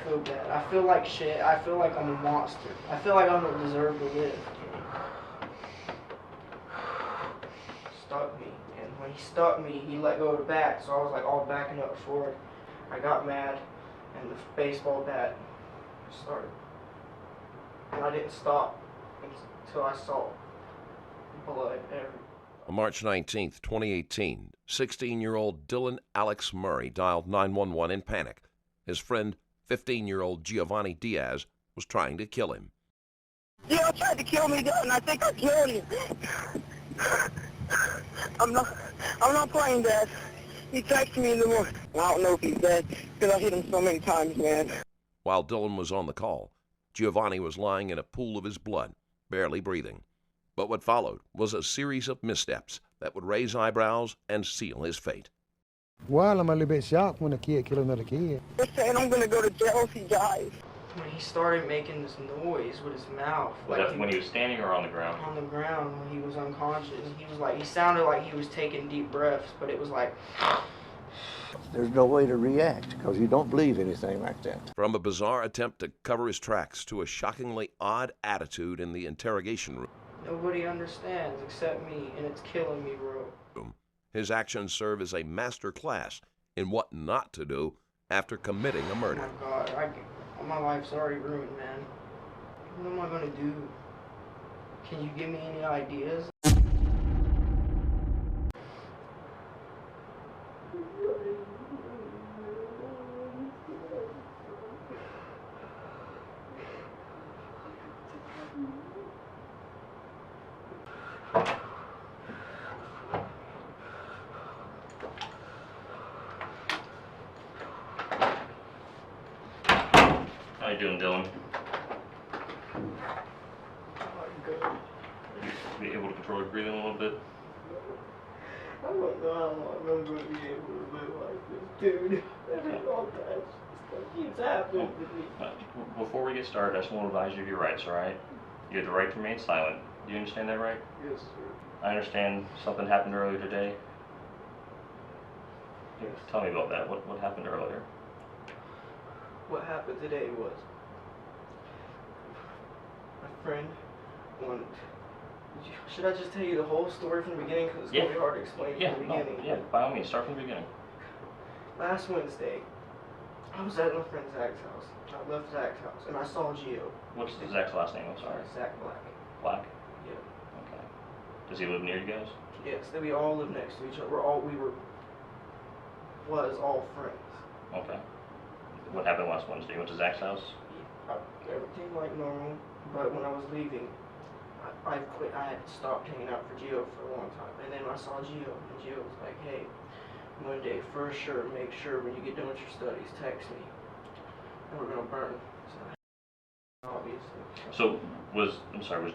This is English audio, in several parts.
feel bad. I feel like shit. I feel like I'm a monster. I feel like I don't deserve to live. Stuck me, and when he stuck me, he let go of the bat, so I was like all backing up forward. I got mad, and the baseball bat started. And I didn't stop until I saw blood everywhere. On March 19, 2018, 16-year-old Dillen Alex Murray dialed 911 in panic. His friend, 15-year-old Giovanni Diaz, was trying to kill him. Gio tried to kill me, and I think I killed him. I'm not playing that. He texted me in the morning. I don't know if he's dead, because I hit him so many times, man. While Dillan was on the call, Giovanni was lying in a pool of his blood, barely breathing. But what followed was a series of missteps that would raise eyebrows and seal his fate. Well, I'm a little bit shocked when a kid kills another kid. They're saying I'm going to go to jail if he dies. When he started making this noise with his mouth. Was that when he was standing or on the ground? On the ground, when he was unconscious. He sounded like he was taking deep breaths, but it was like... There's no way to react because you don't believe anything like that. From a bizarre attempt to cover his tracks to a shockingly odd attitude in the interrogation room. Nobody understands except me, and it's killing me, bro. His actions serve as a master class in what not to do after committing a murder. Oh my God, my life's already ruined, man. What am I gonna do? Can you give me any ideas? How you doing, Dylan? Good. Are you able to control your breathing a little bit? I don't know how long I'm going to be able to live like this, dude. All that stuff keeps happening to me. Before we get started, I just want to advise you of your rights, all right? You have the right to remain silent. Do you understand that, right? Yes, sir. I understand something happened earlier today. Yes. Tell me about that. What happened earlier? What happened today was my friend wanted. Should I just tell you the whole story from the beginning? Because it's going to be hard to explain from the beginning. Yeah, by all means, start from the beginning. Last Wednesday, I was at my friend Zach's house. I left Zach's house, and I saw Gio. What's Zach's last name? I'm sorry. Zach Black. Black? Yeah. Okay. Does he live near you guys? Yes, we all live next to each other. Was all friends. Okay. What happened last Wednesday? You went to Zach's house? Yeah, everything like normal, but when I was leaving, I quit. I had stopped hanging out for Gio for a long time, and then I saw Gio, and Gio was like, "Hey, Monday, for sure, make sure when you get done with your studies, text me, and we're gonna burn." So, obviously. So was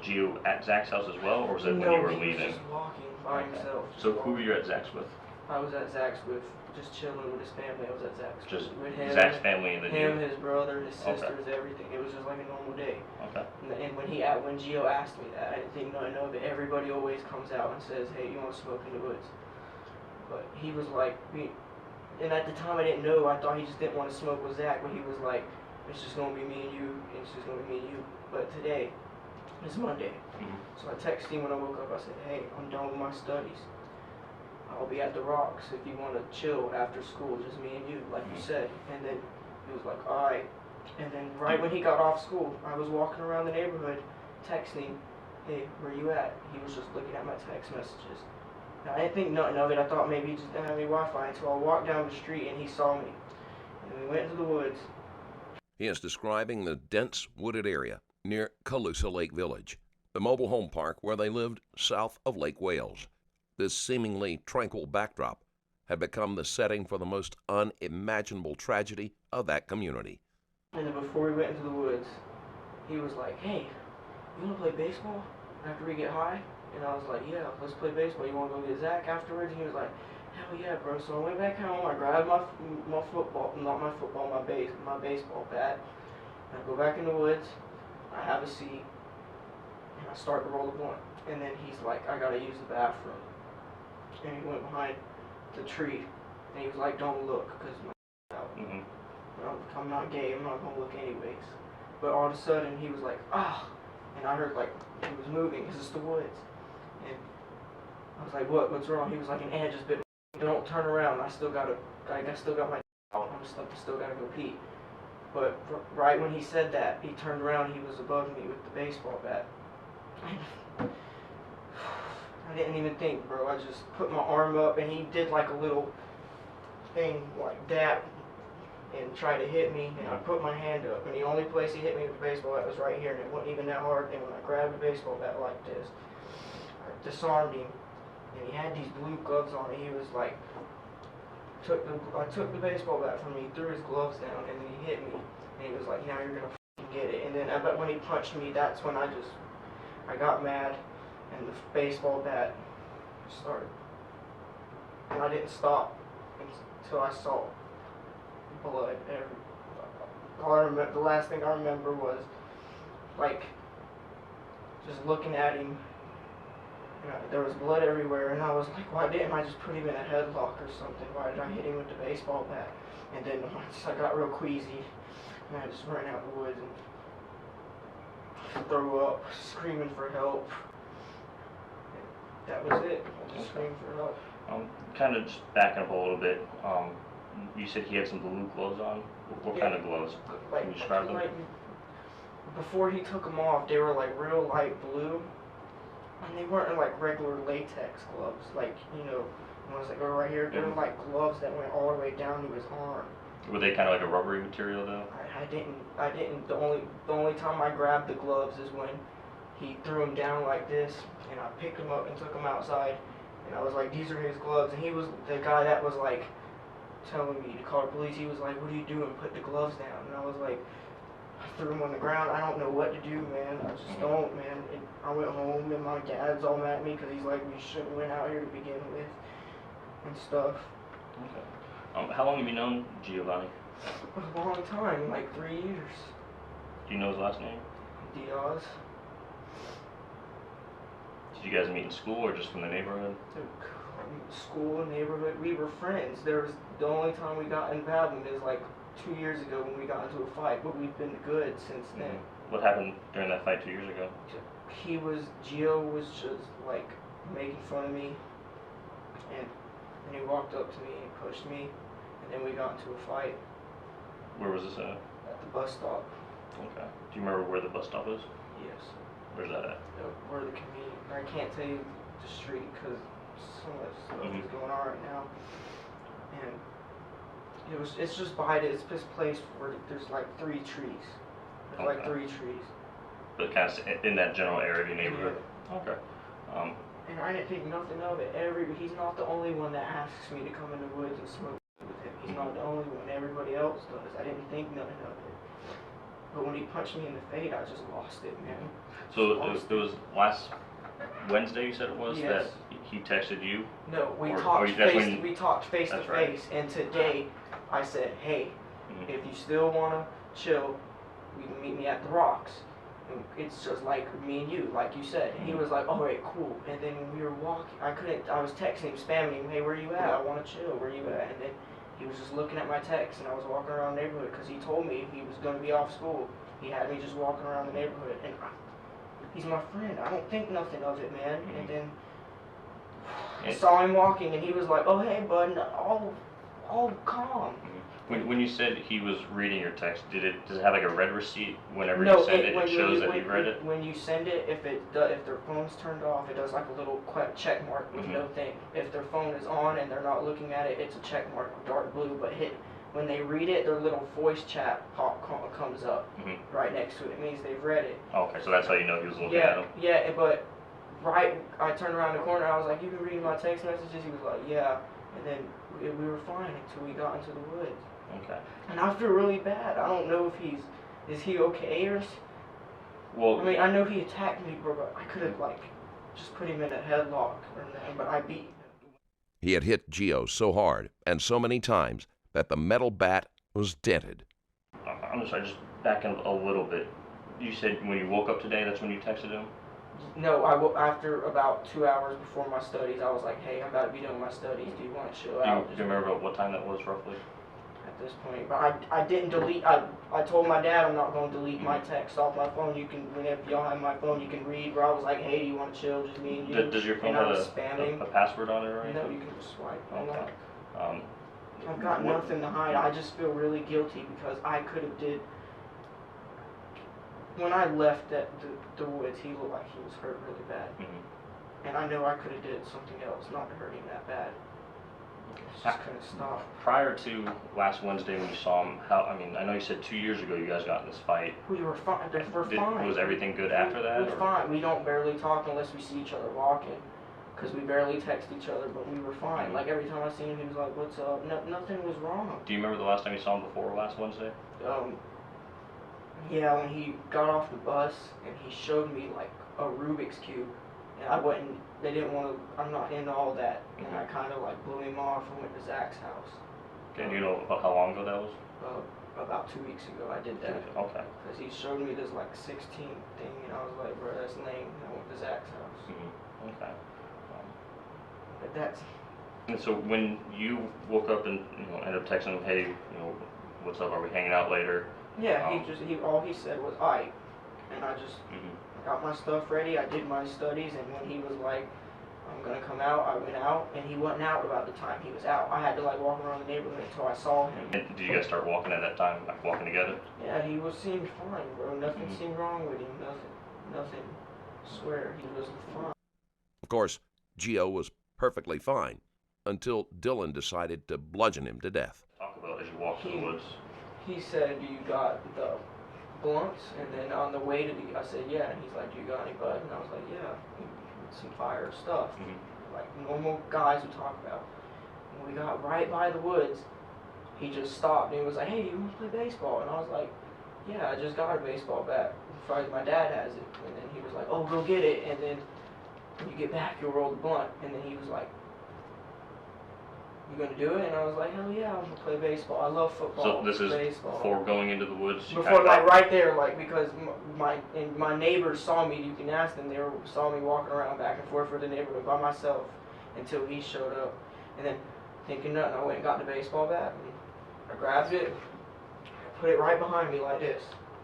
Gio at Zach's house as well, or was it when you were leaving? No, he was just walking by himself. So who were you at Zach's with? I was at Zach's with, just chilling with his family. I was at Zach's. Just with him, Zach's family and then him, you? his brother, his sisters, everything. It was just like a normal day. Okay. And when Gio asked me that, I didn't think nothing of it. Everybody always comes out and says, "Hey, you want to smoke in the woods?" But he was like, and at the time I didn't know. I thought he just didn't want to smoke with Zach, but he was like, "It's just gonna be me and you. And it's just gonna be me and you." But today, it's Monday, so I texted him when I woke up. I said, "Hey, I'm done with my studies. I'll be at the Rocks if you want to chill after school, just me and you, like you said." And then he was like, "All right." And then right when he got off school, I was walking around the neighborhood, texting, "Hey, where you at?" He was just looking at my text messages. Now, I didn't think nothing of it. I thought maybe he just didn't have any Wi-Fi until I walked down the street and he saw me. And we went into the woods. He is describing the dense wooded area near Caloosa Lake Village, the mobile home park where they lived south of Lake Wales. This seemingly tranquil backdrop had become the setting for the most unimaginable tragedy of that community. And then before we went into the woods, he was like, "Hey, you want to play baseball after we get high?" And I was like, "Yeah, let's play baseball. You want to go get Zach afterwards?" And he was like, "Hell yeah, bro." So I went back home, I grabbed my baseball bat, and I go back in the woods, I have a seat, and I start to roll the blunt. And then he's like, "I gotta use the bathroom." And he went behind the tree, and he was like, "Don't look, because my out." And I I'm not gay, I'm not gonna look anyways. But all of a sudden he was like, ah, and I heard like he was moving, cause it's the woods. And I was like, what's wrong? He was like, an ant just bit me. Don't turn around, I still got my out, I still gotta go pee. But right when he said that, he turned around, he was above me with the baseball bat. I didn't even think, bro. I just put my arm up, and he did like a little thing like that and tried to hit me, and I put my hand up, and the only place he hit me with the baseball bat was right here, and it wasn't even that hard. And when I grabbed the baseball bat like this, I disarmed him, and he had these blue gloves on, and he was like, I took the baseball bat from him, he threw his gloves down, and then he hit me, and he was like, now you're gonna get it. And then I bet when he punched me, that's when I got mad, and the baseball bat started, and I didn't stop until I saw blood. The last thing I remember was like just looking at him. There was blood everywhere, and I was like, why didn't I just put him in a headlock or something? Why did I hit him with the baseball bat? And then I got real queasy, and I just ran out the woods and threw up, screaming for help. And that was it. I just screamed for help. Kind of just backing up a little bit. You said he had some blue gloves on. What kind of gloves? Can you describe them? Before he took them off, they were like real light blue. And they weren't like regular latex gloves, like, you know, the ones that go right here. They were like gloves that went all the way down to his arm. Were they kind of like a rubbery material though? I didn't. The only time I grabbed the gloves is when he threw them down like this, and I picked them up and took them outside, and I was like, these are his gloves. And he was the guy that was like telling me to call the police. He was like, what are you doing? Put the gloves down. And I was like, I threw them on the ground. I don't know what to do, man. I just don't, man. And I went home, and my dad's all mad at me because he's like, we shouldn't have went out here to begin with and stuff. Okay. How long have you known Giovanni? A long time, like 3 years. Do you know his last name? Diaz. Did you guys meet in school or just from the neighborhood? School, neighborhood, we were friends. The only time we got in bad is like 2 years ago when we got into a fight, but we've been good since then. What happened during that fight 2 years ago? Gio was just like making fun of me, and he walked up to me and pushed me, and then we got into a fight. Where was this at? At the bus stop. Okay. Do you remember where the bus stop is? Yes. Where's that at? Where the community, I can't tell you the street because so much stuff is going on right now, and it's just by it's this place where there's like 3 trees. There's like 3 trees. But kind of in that general area of your neighborhood. Yeah. Okay. And I didn't think nothing of it. He's not the only one that asks me to come in the woods and smoke with him. He's not the only one. Everybody else does. I didn't think nothing of it. But when he punched me in the face, I just lost it, man. So it was last Wednesday, you said it was, yes. that he texted you? No, we talked face to face, and today I said, hey, if you still want to chill, you can meet me at the rocks. And it's just like me and you, like you said. And he was like, all right, cool. And then when we were walking, I was texting him, spamming him, hey, where you at? I want to chill, where you at? And then he was just looking at my text, and I was walking around the neighborhood because he told me he was going to be off school. He had me just walking around the neighborhood, and he's my friend. I don't think nothing of it, man. And then I saw him walking, and he was like, oh, hey, bud, all calm. When you said he was reading your text, does it have like a red receipt whenever you send it? It shows that he read it? When you send it, if their phone's turned off, it does like a little check mark with no thing. If their phone is on and they're not looking at it, it's a check mark, dark blue, but when they read it, their little voice chat comes up right next to it. It means they've read it. Okay, so that's how you know he was looking at them? Yeah, but I turned around the corner, I was like, you been reading my text messages? He was like, yeah. And then we were fine until we got into the woods. Okay. And I feel really bad. I don't know if is he okay or... Well, I mean, I know he attacked me, bro, but I could have, like, just put him in a headlock, but I beat him. He had hit Gio so hard and so many times that the metal bat was dented. I'm sorry, just backing a little bit. You said when you woke up today, that's when you texted him? No, after about 2 hours before my studies, I was like, hey, I'm about to be done with my studies. Do you want to chill out? Do you remember what time that was roughly? I at this point. But I didn't delete. I told my dad I'm not going to delete my text off my phone. You can, whenever y'all have my phone, you can read. Where I was like, hey, do you want to chill? Just me and you. Does your phone and have I was spamming. a password on it or anything? No, you can just swipe. Okay. I've got nothing to hide. I just feel really guilty because I could have did. When I left the woods, he looked like he was hurt really bad. And I know I could have did something else not to hurt him that bad. Just couldn't stop. Prior to last Wednesday when you saw him, I know you said 2 years ago you guys got in this fight. We were fine. We're fine. Was everything good after that? We're fine. We don't barely talk unless we see each other walking. Because we barely text each other, but we were fine. Like every time I seen him, he was like, what's up? Nothing was wrong. Do you remember the last time you saw him before last Wednesday? Yeah, when he got off the bus and he showed me like a Rubik's Cube. And they didn't want to, I'm not into all that. And I kind of like blew him off and went to Zach's house. Okay, do you know about how long ago that was? About 2 weeks ago I did that. Okay. Because he showed me this like 16 thing and I was like, bro, that's lame. And I went to Zach's house. Okay. But that's... And so when you woke up and ended up texting him, hey, what's up? Are we hanging out later? Yeah, all he said was, "Aight," and I just got my stuff ready. I did my studies, and when he was like, "I'm gonna come out," I went out, and he wasn't out about the time he was out. I had to like walk around the neighborhood until I saw him. And did you guys start walking at that time, like walking together? Yeah, seemed fine, bro. Nothing seemed wrong with him. Nothing. I swear, he was fine. Of course, Gio was perfectly fine until Dillan decided to bludgeon him to death. Talk about as you walked through the woods. He said, "Do you got the blunts?" And then on the way I said, "Yeah." And he's like, "Do you got any bud?" And I was like, "Yeah." Some fire stuff, like normal guys would talk about. When we got right by the woods, he just stopped and he was like, "Hey, do you want to play baseball?" And I was like, "Yeah, I just got a baseball bat. My dad has it." And then he was like, "Oh, go get it. And then when you get back, you'll roll the blunt." And then he was like, "You gonna do it?" And I was like, "Hell yeah, I'm gonna play baseball. I love football." So this is baseball. Before going into the woods? Before, like right there, like because my neighbors saw me. You can ask them. They saw me walking around back and forth for the neighborhood by myself until he showed up. And then thinking nothing, I went and got the baseball bat and I grabbed it, put it right behind me like this,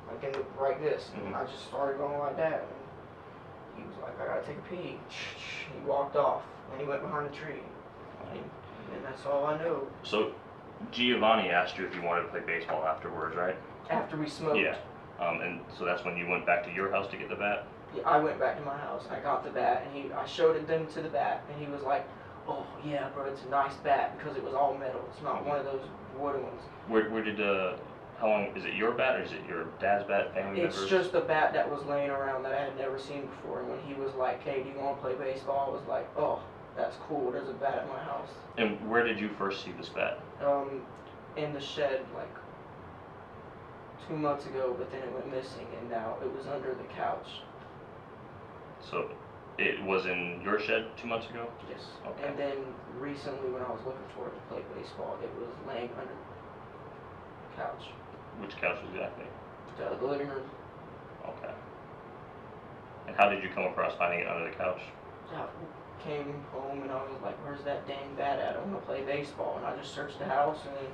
like this. And I just started going like that. And he was like, "I gotta take a pee." He walked off and he went behind the tree. And that's all I know. So, Giovanni asked you if you wanted to play baseball afterwards, right? After we smoked. Yeah. And so that's when you went back to your house to get the bat? Yeah, I went back to my house. I got the bat, and I showed them to the bat, and he was like, "Oh yeah, bro, it's a nice bat because it was all metal. It's not one of those wooden ones." Where did how long is it? Your bat or is it your dad's bat? Family members? It's just a bat that was laying around that I had never seen before. And when he was like, "Hey, do you want to play baseball?" I was like, "Oh, that's cool. There's a bat at my house." And where did you first see this bat? In the shed, like 2 months ago, but then it went missing, and now it was under the couch. So it was in your shed 2 months ago? Yes. Okay. And then recently, when I was looking for it to play baseball, it was laying under the couch. Which couch exactly? The living room. Okay. And how did you come across finding it under the couch? I came home and I was like, "Where's that dang bat at? I want to play baseball." And I just searched the house and then,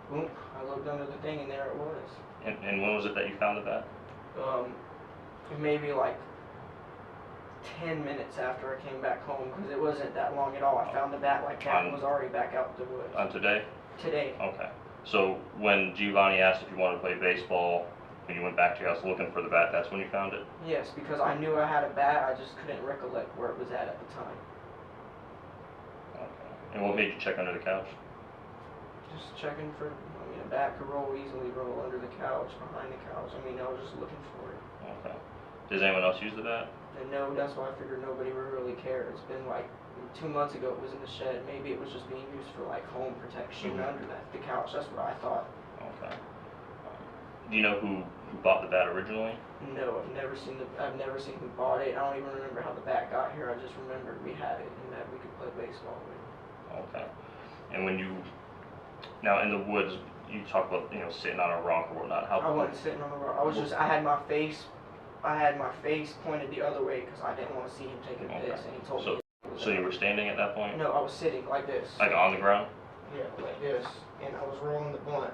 boom, I looked under the thing and there it was. And when was it that you found the bat? Maybe like 10 minutes after I came back home, because it wasn't that long at all. I found the bat like that and was already back out the woods. On today? Today. Okay. So when Giovanni asked if you wanted to play baseball, when you went back to your house looking for the bat, that's when you found it? Yes, because I knew I had a bat, I just couldn't recollect where it was at the time. Okay. And what made you check under the couch? Just checking for, a bat could easily roll under the couch, behind the couch. I was just looking for it. Okay. Does anyone else use the bat? And no, that's why I figured nobody would really care. It's been like 2 months ago it was in the shed. Maybe it was just being used for like home protection under the couch. That's what I thought. Okay. Do you know who bought the bat originally? No, I've never seen who bought it. I don't even remember how the bat got here. I just remembered we had it and that we could play baseball with. Okay. And when you now in the woods, you talk about sitting on a rock or whatnot. I wasn't sitting on a rock. I had my face pointed the other way because I didn't want to see him taking a piss, and he told me. So you were standing at that point? No, I was sitting like this. Like on the ground? Yeah, like this, and I was rolling the blunt,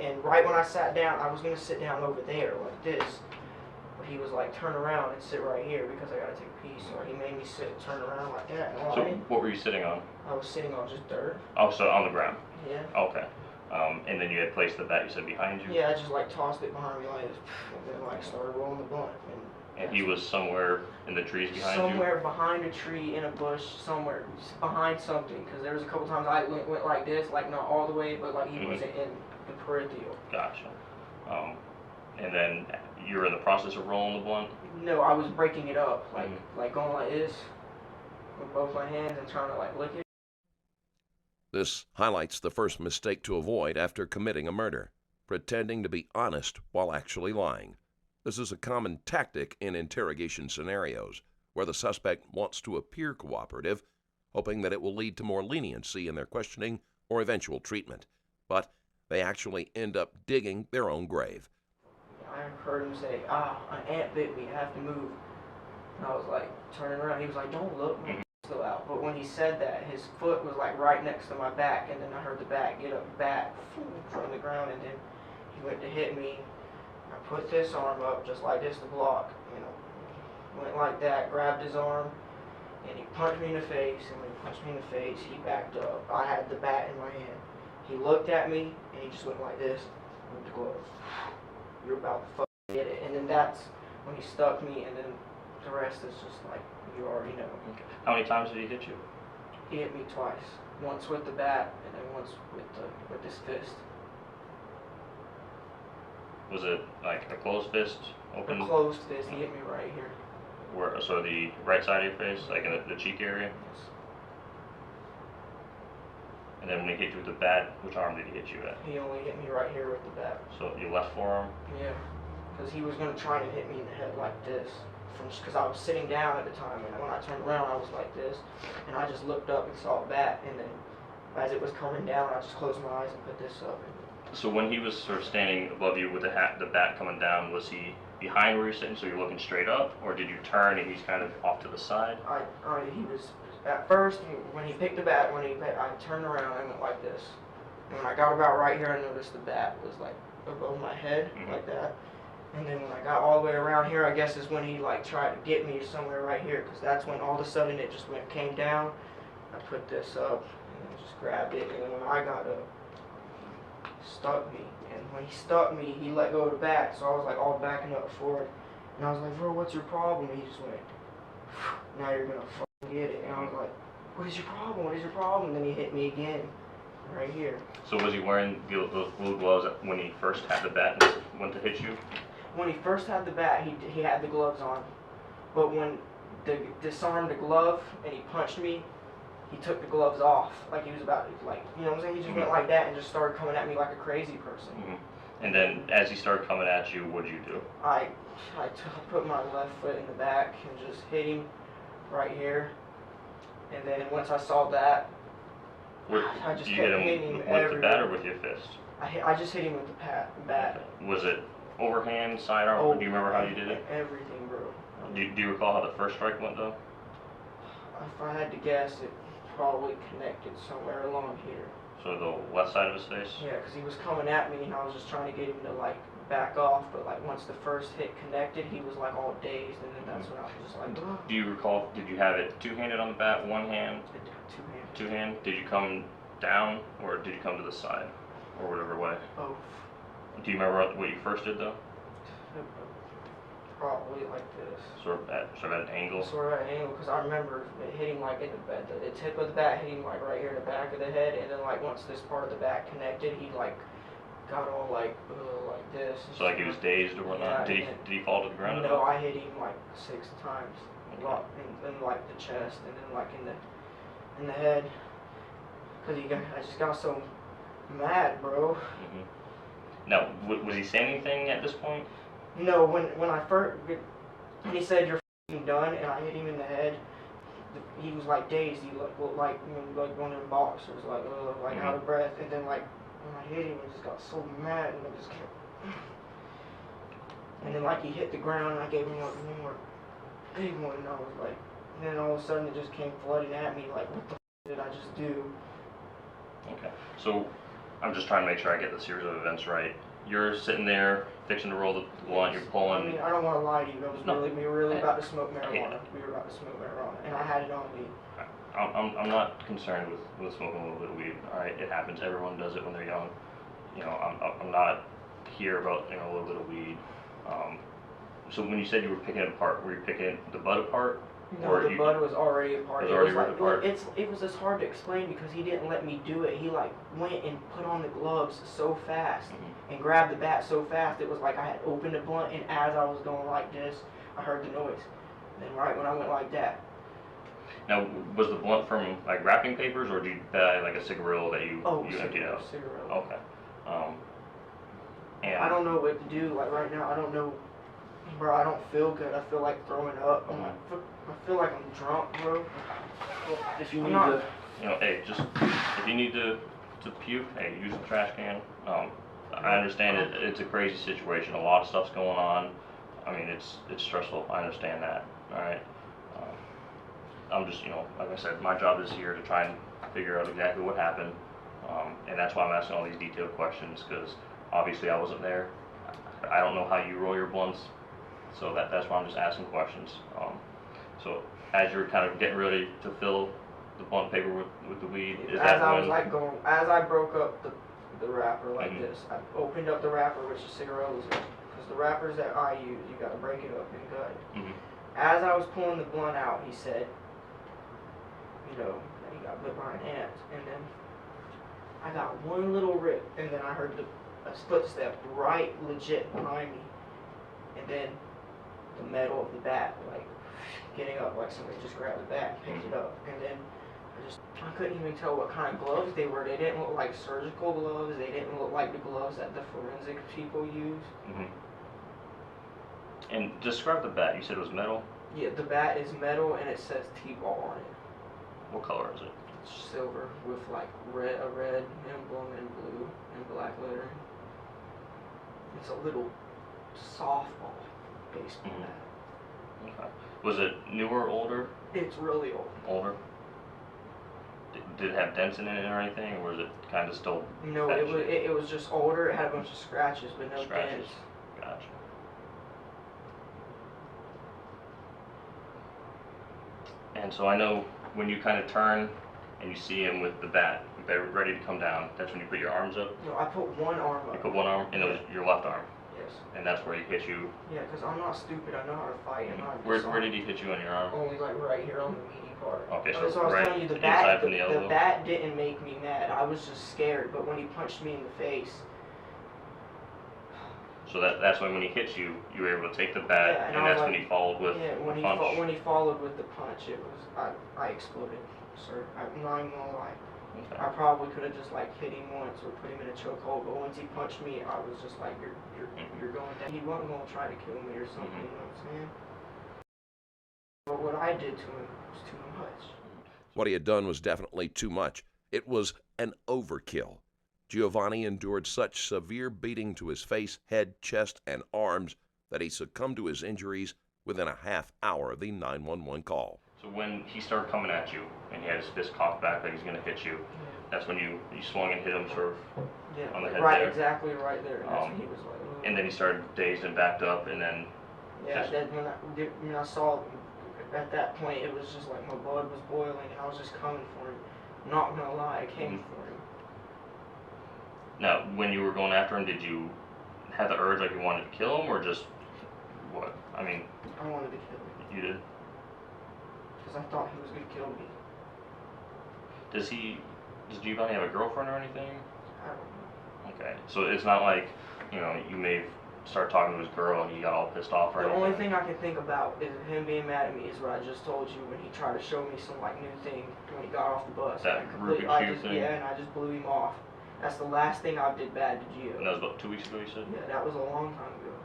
and right when I sat down, I was gonna sit down over there like this, but he was like, turn around and sit right here because I gotta take a pee. So he made me turn around like that. And So what were you sitting on? I was sitting on just dirt. Oh, so on the ground. Yeah. Okay. And then you had placed the bat, you said, behind you? Yeah, I just like tossed it behind me like this, and then like started rolling the blunt. And he was somewhere in the trees behind you? Somewhere behind a tree, in a bush, somewhere behind something. Because there was a couple times I went like this, like not all the way, but like he wasn't in the peripheral. Gotcha. And then you were in the process of rolling the blunt? No, I was breaking it up, like going like this with both my hands and trying to like lick it. This highlights the first mistake to avoid after committing a murder, pretending to be honest while actually lying. This is a common tactic in interrogation scenarios, where the suspect wants to appear cooperative, hoping that it will lead to more leniency in their questioning or eventual treatment. But they actually end up digging their own grave. I heard him say, an ant bit me, I have to move. And I was like, turning around, he was like, don't look, my still out. But when he said that, his foot was like right next to my back, and then I heard the bat get up back from the ground, and then he went to hit me. I put this arm up just like this to block, went like that, grabbed his arm, and he punched me in the face, and when he punched me in the face, he backed up. I had the bat in my hand. He looked at me, and he just went like this with the glove. You're about to fucking get it. And then that's when he stuck me, and then the rest is just like, you already know. Okay. How many times did he hit you? He hit me twice. Once with the bat, and then once with his fist. Was it like a closed fist? Open? A closed fist. He hit me right here. Where? So the right side of your face, like in the cheek area? Yes. And then when he hit you with the bat, which arm did he hit you at? He only hit me right here with the bat. So your left forearm? Yeah. Because he was going to try to hit me in the head like this. Because I was sitting down at the time, and when I turned around, I was like this. And I just looked up and saw a bat, and then as it was coming down, I just closed my eyes and put this up. So when he was sort of standing above you with the bat coming down, was he behind where you're sitting, so you're looking straight up, or did you turn and he's kind of off to the side? He was, at first, when he picked the bat, I turned around and went like this. And when I got about right here, I noticed the bat was like above my head, like that. And then when I got all the way around here, I guess is when he like tried to get me somewhere right here, because that's when all of a sudden it just came down. I put this up and then just grabbed it, and then when I got up, stuck me. And when he stuck me, he let go of the bat, so I was like all backing up forward. And I was like, bro, what's your problem? And he just went, now you're gonna fucking get it. And I was like, what is your problem? What is your problem? And then he hit me again, right here. So was he wearing those blue gloves when he first had the bat and went to hit you? When he first had the bat, he had the gloves on. But when disarmed the glove and he punched me, he took the gloves off. Like he was about to, like, you know what I'm saying? He just went like that and just started coming at me like a crazy person. And then as he started coming at you, what did you do? I put my left foot in the back and just hit him right here. And then once I saw that, I just kept hitting him everywhere. With the bat or with your fist? I just hit him with the bat. Was it overhand, sidearm? Do you remember how you did it? Everything, bro. Do you recall how the first strike went, though? If I had to guess, it probably connected somewhere along here. So the left side of his face? Yeah, because he was coming at me, and I was just trying to get him to, like, back off. But, like, once the first hit connected, he was, like, all dazed, and then that's when I was just like, ugh. Do you recall, did you have it two-handed on the bat, one hand? Two-hand. Two-hand? Did you come down, or did you come to the side? Or whatever way? Both. Do you remember what you first did, though? Probably like this. Sort of at an angle? Sort of at an angle, because I remember it hitting like in the tip of the bat, hitting like right here in the back of the head, and then like once this part of the bat connected, he like got all like this. So like he was dazed or whatnot? Yeah, did he fall to the ground? No, I hit him like 6 times. In like the chest, and then like in the head. Because I just got so mad, bro. Now, was he saying anything at this point? No, when I first, when he said you're f***ing done, and I hit him in the head, he was like dazed. He looked like one of them boxers, like out of breath. And then like when I hit him, I just got so mad, and I just kept. And then like he hit the ground, and I gave him like one more big one, and I was like, and then all of a sudden it just came flooding at me, like what the f*** did I just do? Okay. So I'm just trying to make sure I get the series of events right. You're sitting there fixing to roll the blunt. You're pulling. I mean, I don't want to lie to you. We were really about to smoke marijuana. Yeah. We were about to smoke marijuana, and I had it on me. I'm not concerned with smoking a little bit of weed. All right, it happens. Everyone does it when they're young. You know, I'm not here about a little bit of weed. So when you said you were picking it apart, were you picking the bud apart? No, the bud was already apart. It was already ripped apart. It was just hard to explain because he didn't let me do it. He like went and put on the gloves so fast and grabbed the bat so fast. It was like I had opened the blunt, and as I was going like this, I heard the noise. And then right when I went like that. Now, was the blunt from like wrapping papers, or did you buy like a cigarillo that you emptied out? Cigarillo. Okay. And I don't know what to do. Like right now, I don't know. Bro, I don't feel good. I feel like throwing up. I feel like I'm drunk, bro. If you need to, hey, just if you need to puke, hey, use the trash can. I understand it's a crazy situation. A lot of stuff's going on. I mean, it's stressful. I understand that. All right. I'm just, like I said, my job is here to try and figure out exactly what happened, and that's why I'm asking all these detailed questions, because obviously I wasn't there. I don't know how you roll your blunts, so that's why I'm just asking questions. So as you're kind of getting ready to fill the blunt paper with the weed, is that when... As I broke up the wrapper like this, I opened up the wrapper, which the cigarillo was in, because the wrappers that I use, you got to break it up and gut. As I was pulling the blunt out, he said, he got bit by an ant, and then I got one little rip, and then I heard a footstep right legit behind me, and then the metal of the bat, like getting up, like somebody just grabbed the bat and picked it up, and then I couldn't even tell what kind of gloves they were. They didn't look like surgical gloves. They didn't look like the gloves that the forensic people use. And describe the bat. You said it was metal? Yeah, the bat is metal, and it says T-ball on it. What color is it? Silver with like a red emblem and blue and black lettering. It's a little softball baseball bat. Okay. Was it newer or older? It's really old. Older? Did it have dents in it or anything, or was it kind of still? No, it was just older. It had a bunch of scratches, but no dents. Gotcha. And so I know when you kind of turn and you see him with the bat ready to come down, that's when you put your arms up? No, I put one arm up. You put one arm, and it was your left arm? Yes. And that's where he hit you? Yeah, because I'm not stupid. I know how to fight. And Where did he hit you on your arm? Only like right here on the meaty part. Okay, so I was right telling you, the bat didn't make me mad. I was just scared. But when he punched me in the face. So that's when he hit you, you were able to take the bat, and that's when he followed with a punch. When he followed with the punch, it was I exploded, sir. I'm not even gonna lie. Okay. I probably could have just like hit him once or put him in a chokehold, but once he punched me, I was just like, you're going down. He wasn't gonna try to kill me or something. You know what I'm saying? But what I did to him was too much. What he had done was definitely too much. It was an overkill. Giovanni endured such severe beating to his face, head, chest, and arms that he succumbed to his injuries within a half hour of the 911 call. So when he started coming at you and he had his fist cocked back like he's going to hit you, that's when you swung and hit him sort of on the head right, there? Exactly right there. That's when he was like... And then he started dazed and backed up, and then... Yeah, when I saw at that point, it was just like my blood was boiling and I was just coming for him. I'm not going to lie, I came for him. Now, when you were going after him, did you have the urge like you wanted to kill him, or just what? I mean... I wanted to kill him. You did? Because I thought he was going to kill me. Does Giovanni have a girlfriend or anything? I don't know. Okay, so it's not like, you may start talking to his girl and he got all pissed off or anything? The only thing I can think about is him being mad at me is what I just told you when he tried to show me some new thing when he got off the bus. That Rubik's Cube thing? Yeah, and I just blew him off. That's the last thing I did bad to Gio. And that was about 2 weeks ago, you said? Yeah, that was a long time ago.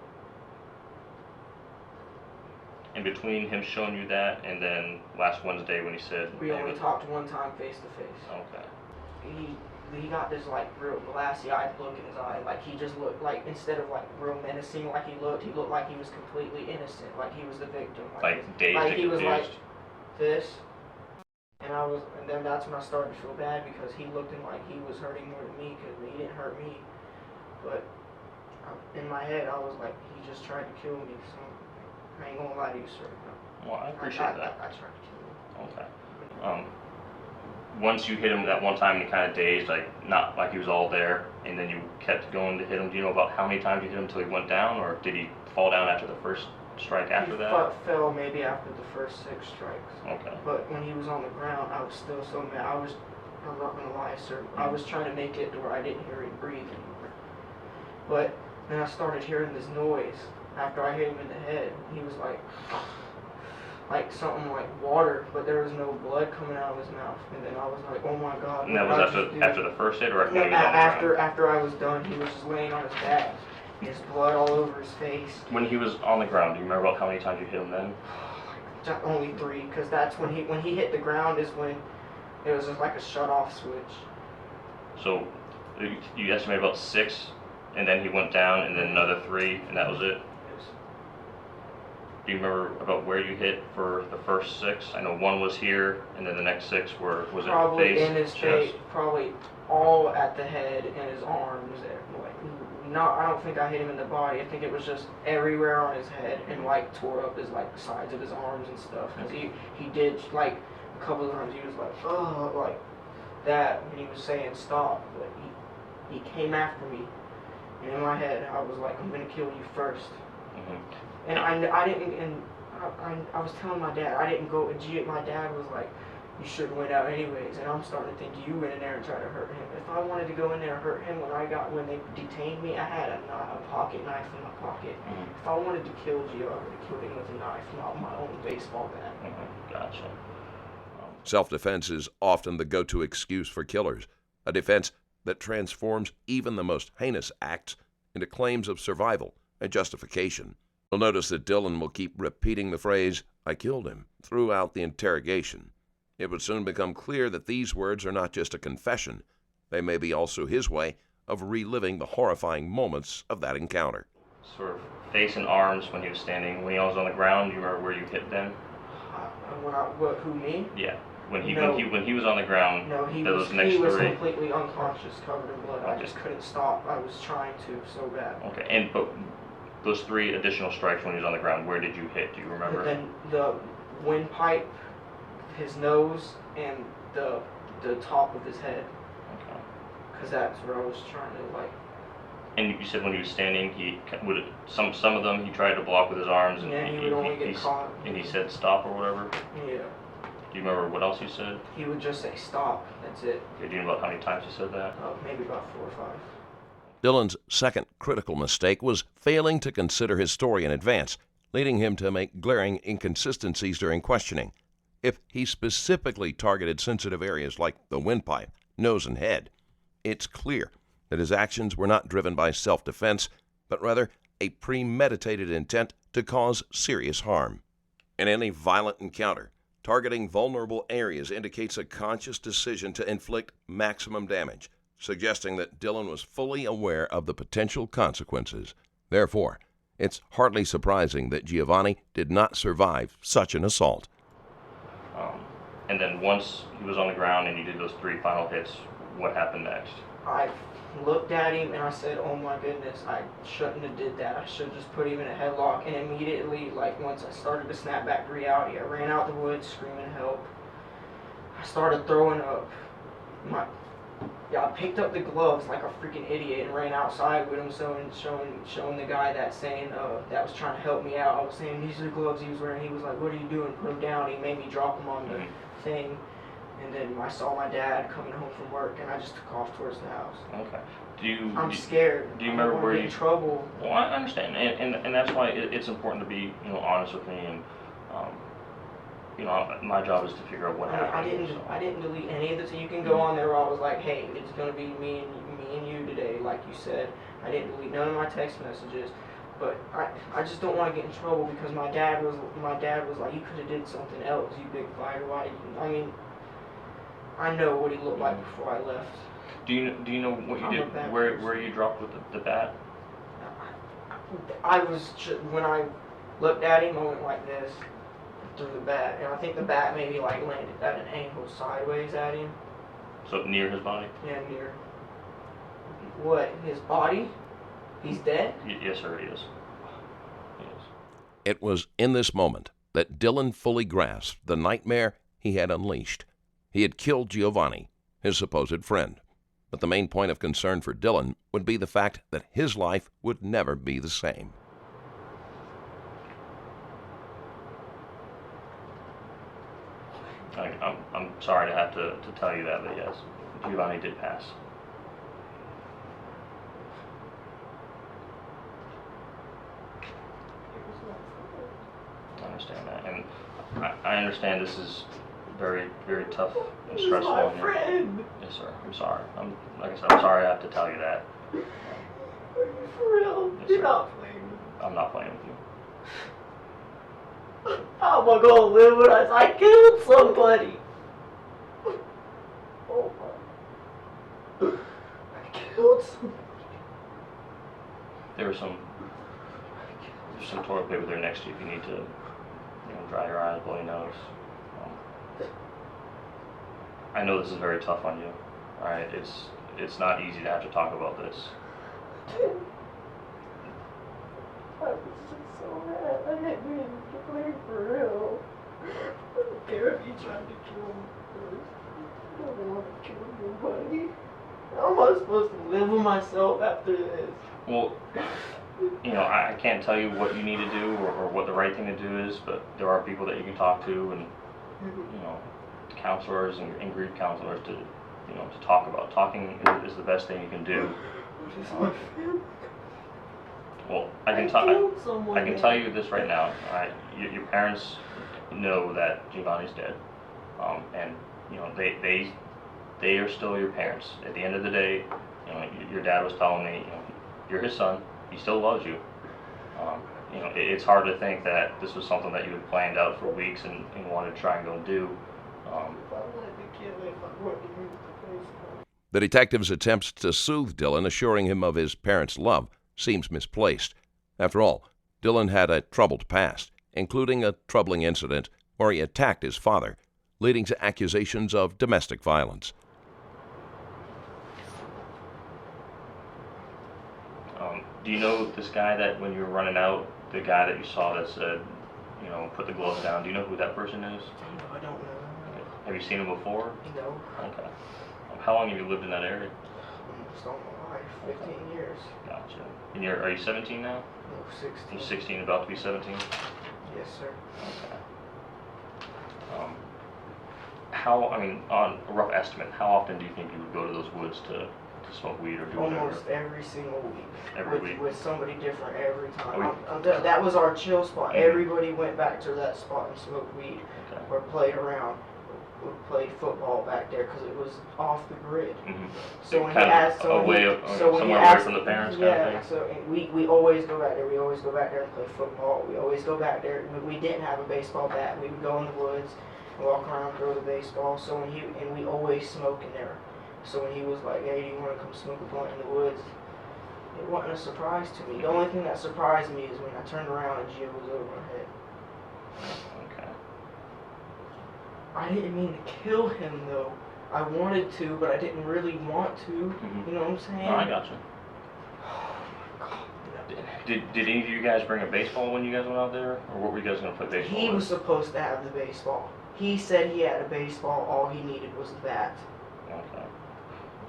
In between him showing you that and then last Wednesday when he said... We only talked one time face to face. Okay. He got this real glassy-eyed look in his eye. Like he just looked instead of real menacing like he looked like he was completely innocent, like he was the victim. Like dazed and confused? He was like this. And then that's when I started to feel bad because he looked like he was hurting more than me because he didn't hurt me. But in my head, I was like, he just tried to kill me. So I ain't gonna lie to you, sir. Well, I appreciate that. I tried to kill him. Okay. Once you hit him that one time, you kind of dazed, like not like he was all there, and then you kept going to hit him. Do you know about how many times you hit him until he went down, or did he fall down after the first strike after that? He fell maybe after the first 6 strikes. Okay. But when he was on the ground, I was still so mad. I'm not gonna lie, sir. I was trying to make it to where I didn't hear him breathe anymore. But then I started hearing this noise after I hit him in the head. He was like something like water, but there was no blood coming out of his mouth. And then I was like, oh my God. And that was after the first hit, or when he was on the ground? After I was done, he was just laying on his back. His blood all over his face. When he was on the ground, do you remember about how many times you hit him then? Only 3, because that's when he hit the ground is when it was just like a shut-off switch. So you estimate about 6, and then he went down, and then another 3, and that was it? Yes. Do you remember about where you hit for the first 6? I know 1 was here, and then the next 6 was probably it face, in his chest? face, probably all at the head and his arms. I don't think I hit him in the body. I think it was just everywhere on his head and like tore up his like the sides of his arms and stuff. Cause he did like a couple of times he was like, oh, like that when he was saying stop, but he came after me, and in my head I was like, I'm gonna kill you first. Mm-hmm. And I didn't, and I was telling my dad I didn't go. My dad was like, you should have went out anyways, and I'm starting to think you went in there and tried to hurt him. If I wanted to go in there and hurt him when they detained me, I had a pocket knife in my pocket. Mm-hmm. If I wanted to kill Gio, I would have killed him with a knife, not my own baseball bat. Mm-hmm. Gotcha. Self-defense is often the go-to excuse for killers, a defense that transforms even the most heinous acts into claims of survival and justification. You'll notice that Dillan will keep repeating the phrase, I killed him, throughout the interrogation. It would soon become clear that these words are not just a confession. They may be also his way of reliving the horrifying moments of that encounter. Sort of face and arms when he was standing. When he was on the ground, do you remember where you hit them? Who, me? Yeah. When he was on the ground, no, he those next he was 3. completely unconscious, covered in blood. Okay. I just couldn't stop. I was trying to so bad. Okay, but those 3 additional strikes when he was on the ground, where did you hit? Do you remember? And then the windpipe, his nose, and the top of his head. Okay. Because that's where I was trying to like. And you said when he was standing, he would some of them he tried to block with his arms, and he would only get caught. And he said stop or whatever. Yeah. Do you remember what else he said? He would just say stop. That's it. Do you know about how many times he said that? Maybe about 4 or 5. Dillan's second critical mistake was failing to consider his story in advance, leading him to make glaring inconsistencies during questioning. If he specifically targeted sensitive areas like the windpipe, nose, and head, it's clear that his actions were not driven by self-defense, but rather a premeditated intent to cause serious harm. In any violent encounter, targeting vulnerable areas indicates a conscious decision to inflict maximum damage, suggesting that Dillan was fully aware of the potential consequences. Therefore, it's hardly surprising that Giovanni did not survive such an assault. And then once he was on the ground and you did those 3 final hits, what happened next? I looked at him and I said, oh my goodness, I shouldn't have did that. I should have just put him in a headlock. And immediately, like once I started to snap back to reality, I ran out the woods screaming help. I started throwing up. I picked up the gloves like a freaking idiot and ran outside with them, showing the guy that saying that was trying to help me out. I was saying these are the gloves he was wearing. He was like, "What are you doing?" Put them down. He made me drop them on the thing, and then I saw my dad coming home from work, and I just took off towards the house. Okay. I'm scared. Do you remember where you? In trouble. Well, I understand, and that's why it's important to be honest with me and. My job is to figure out what happened. I didn't delete any of this. You can go on there where I was like, hey, it's gonna be me and you today, like you said. I didn't delete none of my text messages, but I just don't want to get in trouble because my dad was like, you could have did something else, you big fighter. I mean, I know what he looked like before I left. Do you know what you did? Where you dropped with the bat? When I looked at him, I went like this. threw the bat, and I think the bat maybe like landed at an angle sideways at him. So near his body? Yeah, near. What? His body? He's dead? Yes, sir, he is. Yes. It was in this moment that Dillan fully grasped the nightmare he had unleashed. He had killed Giovanni, his supposed friend. But the main point of concern for Dillan would be the fact that his life would never be the same. I'm sorry to have to tell you that, but yes, Giovanni did pass. I understand that, and I understand this is very, very tough and stressful. My friend. Yes, sir. I'm sorry. Like I said, I'm sorry I have to tell you that. Are you for real? Yes, You're sir. not playing with me. I'm not playing with you. How am I gonna live when I killed somebody? Oh my. I killed somebody. There's some toilet paper there next to you if you need to, dry your eyes, blow your nose. I know this is very tough on you. All right, it's not easy to have to talk about this. I was just so mad. I didn't mean to play for real. I don't care if you tried to kill me first. I don't want to kill nobody. How am I supposed to live with myself after this? Well, I can't tell you what you need to do or what the right thing to do is, but there are people that you can talk to and, counselors and grief counselors to talk about. Talking is the best thing you can do. My family. Well, I can tell you this right now. Your parents know that Giovanni's dead, and they are still your parents. At the end of the day, your dad was telling me, you're his son. He still loves you. It's hard to think that this was something that you had planned out for weeks and wanted to try and go do. The detective's attempts to soothe Dillan, assuring him of his parents' love, seems misplaced. After all, Dillan had a troubled past, including a troubling incident where he attacked his father, leading to accusations of domestic violence. Do you know this guy that when you were running out, the guy that you saw that said, put the gloves down, do you know who that person is? No, I don't know. Have you seen him before? No. Okay. How long have you lived in that area? Almost all my life, 15 years. Gotcha. And are you 17 now? No, 16. You're 16, about to be 17? Yes, sir. Okay. On a rough estimate, how often do you think you would go to those woods to smoke weed or do whatever? Almost every single week. Every week? With somebody different every time. Oh, That was our chill spot. Mhm. Everybody went back to that spot and smoked weed Okay. or played around. We played football back there because it was off the grid. Mm-hmm. So when he Kind of asked, somewhere away from the parents kind of yeah. thing? So we always go back there. We always go back there and play football. We always go back there. We didn't have a baseball bat. We would go in the woods and walk around, throw the baseball. So we always smoke in there. So when he was like, "Hey, do you want to come smoke a blunt in the woods?" It wasn't a surprise to me. The only thing that surprised me is when I turned around and Gio was over my head. Okay. I didn't mean to kill him though. I wanted to, but I didn't really want to. Mm-hmm. You know what I'm saying? No, I gotcha. Oh my God. Did any of you guys bring a baseball when you guys went out there? Or what were you guys going to play baseball He with? was supposed to have the baseball. He said he had a baseball. All he needed was a bat. Okay.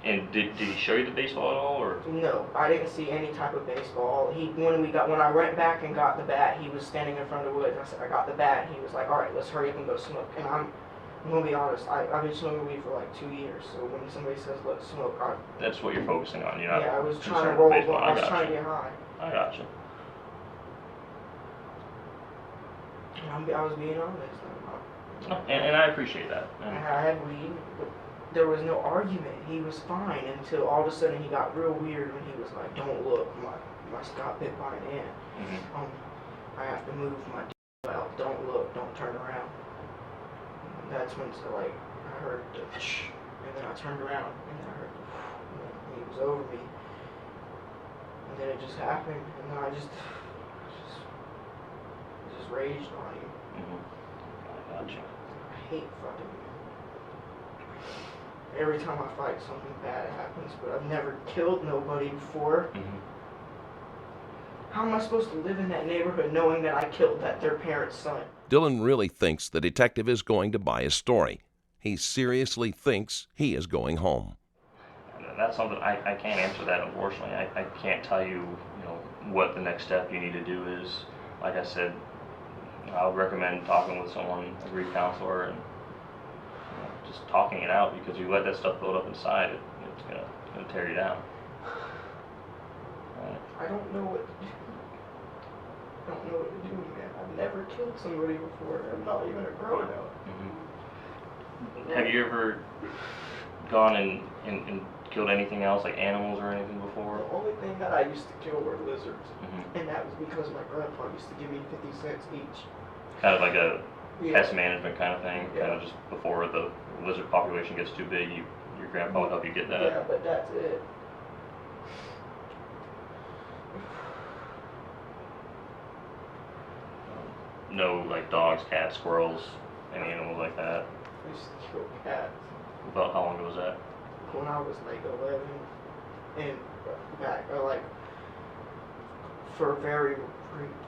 And did he show you the baseball at all, or? No, I didn't see any type of baseball. When I went back and got the bat, he was standing in front of the woods. And I said, "I got the bat." And he was like, "All right, let's hurry up and go smoke." And I'm gonna be honest. I've been smoking weed for like 2 years. So when somebody says let's smoke, That's what you're focusing on. You're not. I was trying to concerned roll. with baseball. I was gotcha. trying to get high. I gotcha. And I was being honest. And I appreciate that. I had weed, but there was no argument. He was fine until all of a sudden he got real weird when he was like, "Don't look, my got bit by an ant. Mm-hmm. I have to move my out. Don't look, don't turn around." And that's when I heard the shh, and then I turned around and I heard and he was over me. And then it just happened, and then I just raged on him. Mm-hmm. Gotcha. I hate fighting. Every time I fight, something bad happens, but I've never killed nobody before. How am I supposed to live in that neighborhood knowing that I killed their parent's son? Dillan really thinks the detective is going to buy his story. He seriously thinks he is going home. That's something I can't answer that, unfortunately. I can't tell you, what the next step you need to do is. Like I said, I would recommend talking with someone, a grief counselor, and just talking it out, because you let that stuff build up inside, it's gonna tear you down. I don't know what to do. I don't know what to do, man. I've never killed somebody before. I'm not even a grown-up. Have you ever gone and killed anything else, like animals or anything before? The only thing that I used to kill were lizards, and that was because my grandpa used to give me 50 cents each. Kind of like a pest management kind of thing, Yeah. kind of just before the lizard population gets too big, your grandpa would help you get that. Yeah, but that's it. No, like dogs, cats, squirrels, any animals like that. I used to kill cats About how long ago was that? when I was like 11, and back, for a very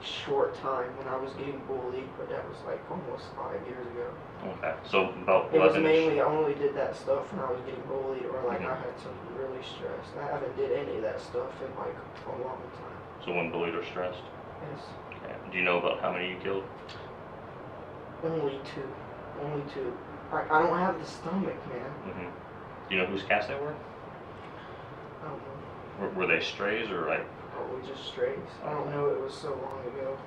short time when I was getting bullied, but that was like almost 5 years ago. Okay, so about It was 11-ish. mainly, I only did that stuff when I was getting bullied, or like I had something really stressed. I haven't did any of that stuff in like a long time. So when bullied or stressed? Yes. Okay. Do you know about how many you killed? Only two. Only two. I don't have the stomach, man. Do you know whose cats they were? I don't know. Were they strays or like? Probably just strays. I don't know. It was so long ago.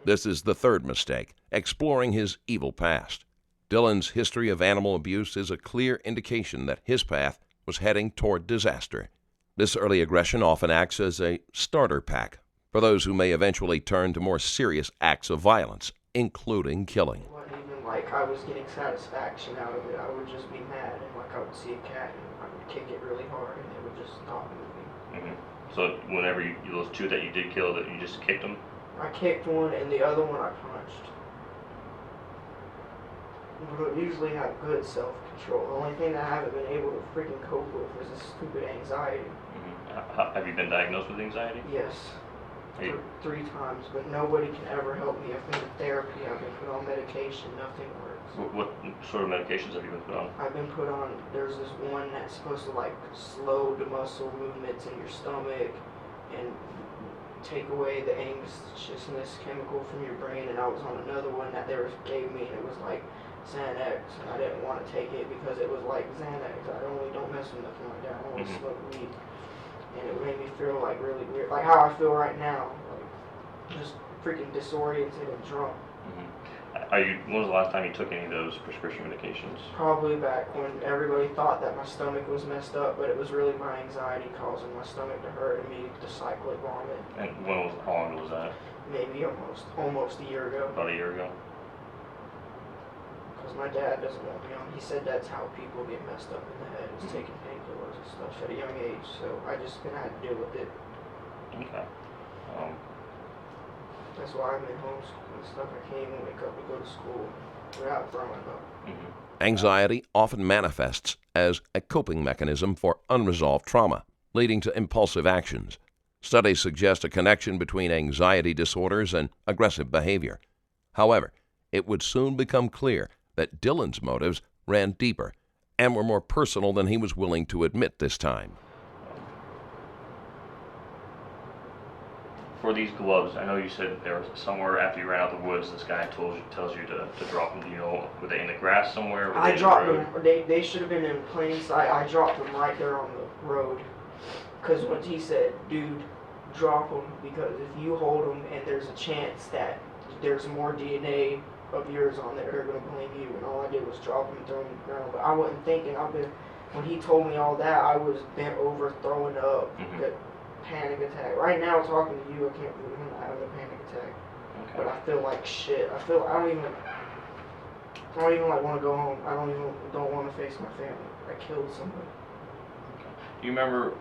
This is the third mistake, exploring his evil past. Dillan's history of animal abuse is a clear indication that his path was heading toward disaster. This early aggression often acts as a starter pack for those who may eventually turn to more serious acts of violence, including killing. It wasn't even like I was getting satisfaction out of it. I would just be mad, and like I would see a cat and I would kick it really hard and it would just stop moving. So whenever those two that you did kill, that you just kicked them? I kicked one and the other one I punched. But I usually have good self-control. The only thing that I haven't been able to freaking cope with is this stupid anxiety. Have you been diagnosed with anxiety? Yes. Three times, but nobody can ever help me. I've been to therapy, I've been put on medication, nothing works. What sort of medications have you been put on? I've been put on, there's this one that's supposed to like slow the muscle movements in your stomach and take away the anxiousness chemical from your brain, and I was on another one that they gave me, and it was like Xanax, and I didn't want to take it because it was like Xanax. I don't mess with nothing like that. I only smoke weed. And it made me feel like really weird, like how I feel right now, like just freaking disoriented and drunk. When was the last time you took any of those prescription medications? Probably back when everybody thought that my stomach was messed up, but it was really my anxiety causing my stomach to hurt and me to cyclic vomit. And how long ago was that? Maybe almost a year ago. About a year ago? Because my dad doesn't want me on. He said that's how people get messed up in the head, is taking painkillers and stuff at a young age. So I just been had to deal with it. Okay. That's why I'm in homeschool and stuff. I can't even wake up to go to school without throwing up. Anxiety often manifests as a coping mechanism for unresolved trauma, leading to impulsive actions. Studies suggest a connection between anxiety disorders and aggressive behavior. However, it would soon become clear that Dillan's motives ran deeper and were more personal than he was willing to admit this time. For these gloves, I know you said there was somewhere after you ran out the woods, this guy tells you to drop them. Do you know, were they in the grass somewhere? I dropped them. They should have been in plain sight. I dropped them right there on the road. Because once he said, dude, drop them, because if you hold them and there's a chance that there's more DNA of yours on there, they're going to blame you. And all I did was drop them and throw them in the ground. But I wasn't thinking. When he told me all that, I was bent over, throwing up. Panic attack. Right now, talking to you, I can't believe I'm having a panic attack. Okay. But I feel like shit. I don't even like want to go home. I don't want to face my family. I killed somebody. Okay. Do you remember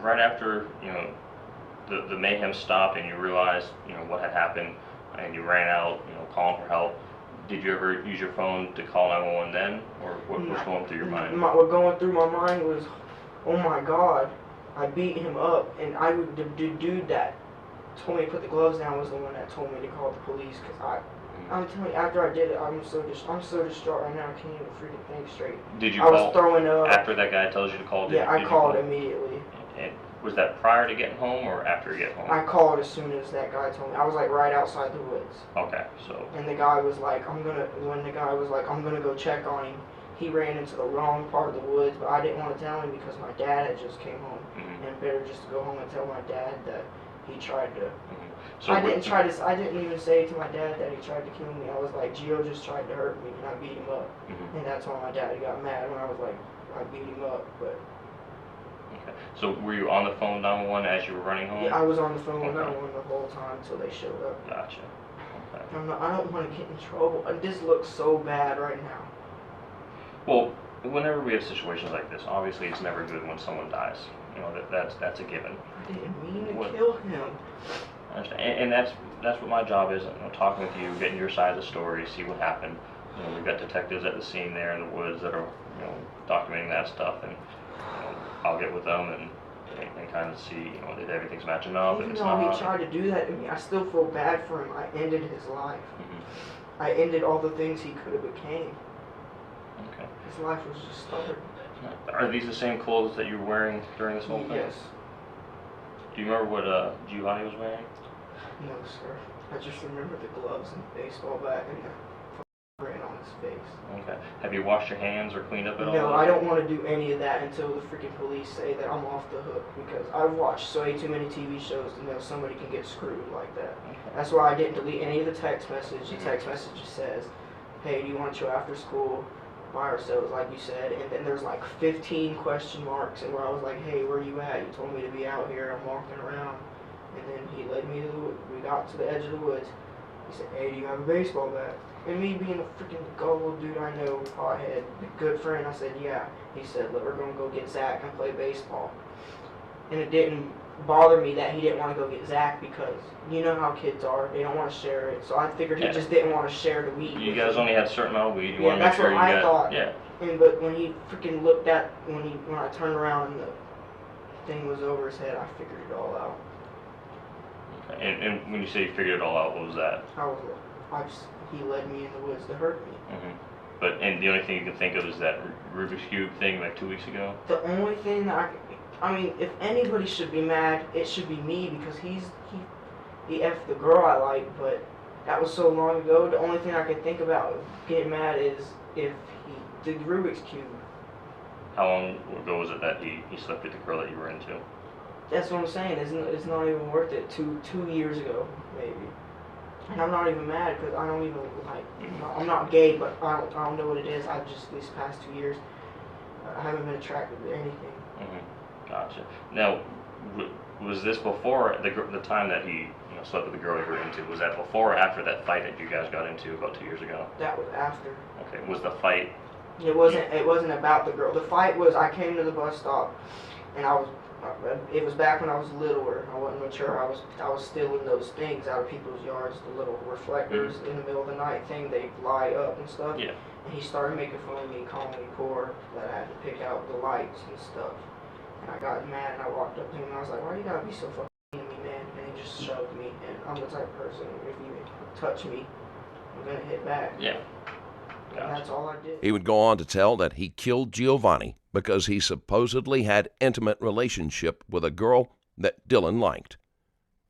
right after the mayhem stopped and you realized what had happened and you ran out calling for help? Did you ever use your phone to call 911 then, or what was going through your mind? What going through my mind was, oh my God, I beat him up, and the dude that told me to put the gloves down was the one that told me to call the police, because I'm telling you, after I did it, I'm so distraught right now, I can't even freaking think straight. Did you I call was throwing up. after that guy tells you to call? Yeah, I called immediately. And was that prior to getting home or after you get home? I called as soon as that guy told me. I was like right outside the woods. Okay, so. And the guy was like, I'm gonna go check on him, he ran into the wrong part of the woods, but I didn't want to tell him because my dad had just came home. And better just to go home and tell my dad that he tried to. So I didn't even say to my dad that he tried to kill me. I was like, Gio just tried to hurt me, and I beat him up. And that's why my dad got mad when I was like, I beat him up, but. Okay. So were you on the phone 911 as you were running home? Yeah, I was on the phone with 911 the whole time until they showed up. Gotcha. Okay. I don't want to get in trouble. This looks so bad right now. Well, whenever we have situations like this, obviously it's never good when someone dies. You know, that's a given. I didn't mean to kill him. I understand. And that's what my job is, you know, talking with you, getting your side of the story, see what happened. You know, we've got detectives at the scene there in the woods that are, you know, documenting that stuff, and you know, I'll get with them and kind of see, you know, if everything's matching up. Even though he tried to do that to me, I still feel bad for him. I ended his life. I ended all the things he could have became. Okay. His life was just started. Are these the same clothes that you were wearing during this whole thing? Yes. Do you remember what Giovanni was wearing? No, sir. I just remember the gloves and the baseball bat and the rain on his face. Okay. Have you washed your hands or cleaned up at all? No, I don't want to do any of that until the freaking police say that I'm off the hook, because I've watched way too many TV shows to know somebody can get screwed like that. Okay. That's why I didn't delete any of the text message. The text message just says, hey, do you want to chill after school by ourselves, like you said? And then there's like 15 question marks, and where I was like, hey, where you at? You told me to be out here. I'm walking around. And then he led me to the woods. We got to the edge of the woods. He said, hey, do you have a baseball bat? And me being a freaking gullible dude I know, pothead, good friend, I said, yeah. He said, look, we're going to go get Zach and play baseball. And it didn't bother me that he didn't want to go get Zach, because you know how kids are. They don't want to share it. So I figured he just didn't want to share the weed. You guys only had a certain amount of weed. You want to make sure you got. That's what I thought. Yeah. But when he freaking looked at, when I turned around and the thing was over his head, I figured it all out. Okay. And when you say you figured it all out, what was that? He led me in the woods to hurt me. And the only thing you can think of is that Rubik's Cube thing like 2 weeks ago? The only thing that I mean, if anybody should be mad, it should be me, because he effed the girl I like, but that was so long ago. The only thing I can think about getting mad is if he did Rubik's Cube. How long ago was it that he slept with the girl that you were into? That's what I'm saying. It's not even worth it. Two years ago, maybe. And I'm not even mad, because I don't even, like, I'm not gay, but I don't know what it is. I've just, these past 2 years, I haven't been attracted to anything. Gotcha. Now, was this before the time that he slept with the girl you were into? Was that before or after that fight that you guys got into about 2 years ago? That was after. Okay. Was the fight? It wasn't about the girl. The fight was, I came to the bus stop, and it was back when I was littler. I wasn't mature. I was stealing those things out of people's yards, the little reflectors in the middle of the night thing. They fly up and stuff. Yeah. And he started making fun of me, calling me poor, that I had to pick out the lights and stuff. And I got mad, and I walked up to him, and I was like, why you gotta be so fucking mean to me, man? And he just shoved me. And I'm the type of person, if you touch me, I'm gonna hit back. Yeah. And that's all I did. He would go on to tell that he killed Giovanni because he supposedly had intimate relationship with a girl that Dillan liked.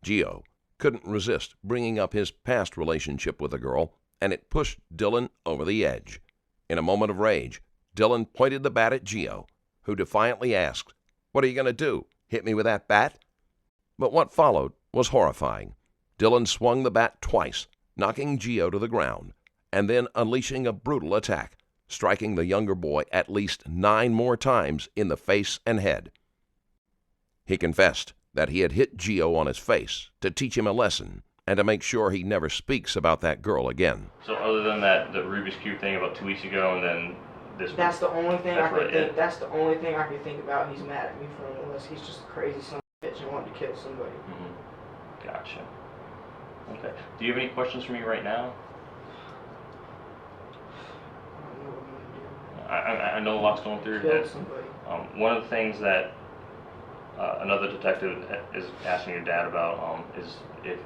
Gio couldn't resist bringing up his past relationship with a girl, and it pushed Dillan over the edge. In a moment of rage, Dillan pointed the bat at Gio, who defiantly asked, "What are you going to do, hit me with that bat?" But what followed was horrifying. Dillan swung the bat twice, knocking Gio to the ground, and then unleashing a brutal attack, striking the younger boy at least 9 more times in the face and head. He confessed that he had hit Gio on his face to teach him a lesson and to make sure he never speaks about that girl again. So other than that, the Rubik's Cube thing about 2 weeks ago, and then this one, that's the only thing I could think. That's the only thing I could think about. He's mad at me for, unless he's just a crazy son of a bitch and wanted to kill somebody. Gotcha. Okay. Do you have any questions for me right now? I know a lot's going through your killed head. somebody. One of the things that another detective is asking your dad about is if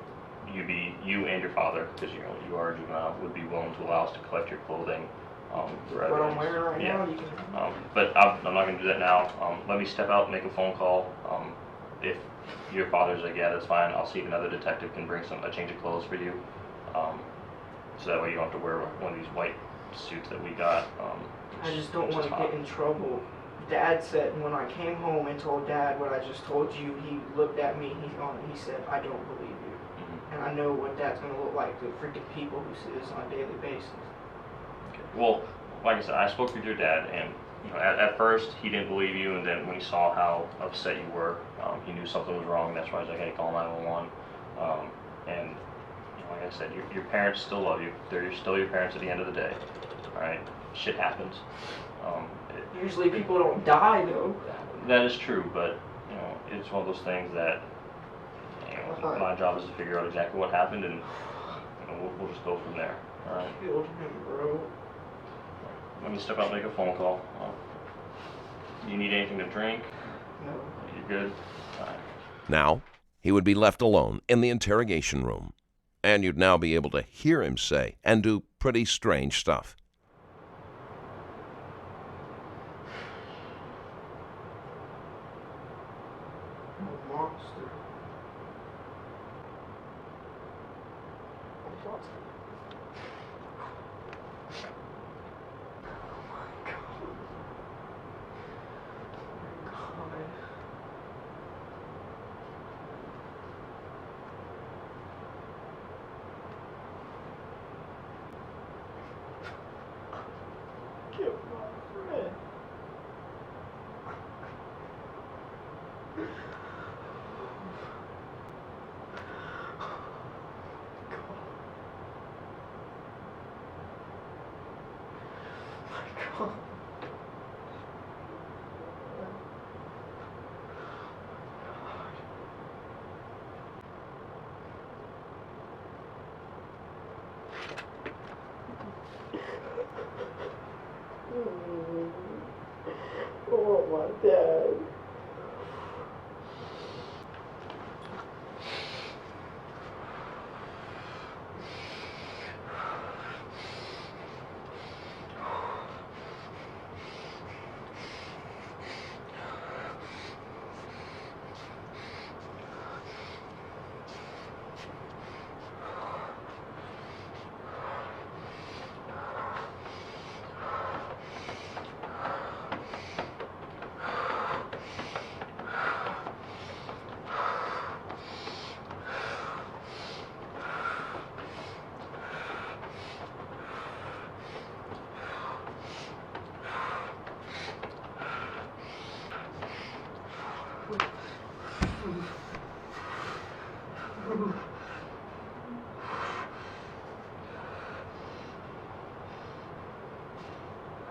you and your father, because you are a juvenile, would be willing to allow us to collect your clothing. What I'm wearing right now, you can. But I'm not going to do that now. Let me step out, make a phone call. If your father's like, yeah, that's fine, I'll see if another detective can bring a change of clothes for you. So that way you don't have to wear one of these white suits that we got. I just don't want to get in trouble. Dad said when I came home and told Dad what I just told you, he looked at me and he said, I don't believe you. Mm-hmm. And I know what that's going to look like to freaking people who see this on a daily basis. Okay. Well, like I said, I spoke with your dad, and at first he didn't believe you, and then when he saw how upset you were, he knew something was wrong. That's why he was like, hey, call 911. And like I said, your parents still love you. They're still your parents at the end of the day. All right, shit happens. Usually people don't die though. That is true, but it's one of those things that my job is to figure out exactly what happened, and we'll just go from there. All right. Killed him, bro. Let me step out and make a phone call. You need anything to drink? No. You're good? All right. Now, he would be left alone in the interrogation room, and you'd now be able to hear him say and do pretty strange stuff. I'm a monster. Oh, my dad.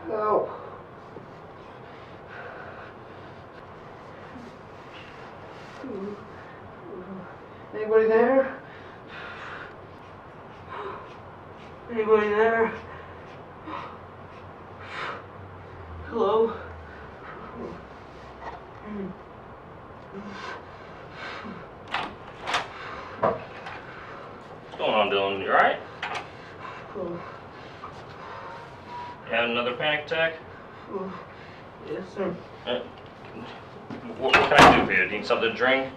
Help. Anybody there? Anybody there? Hello? What's going on, Dylan? You alright? You having another panic attack? Yes, sir. What can I do for you? Do you need something to drink?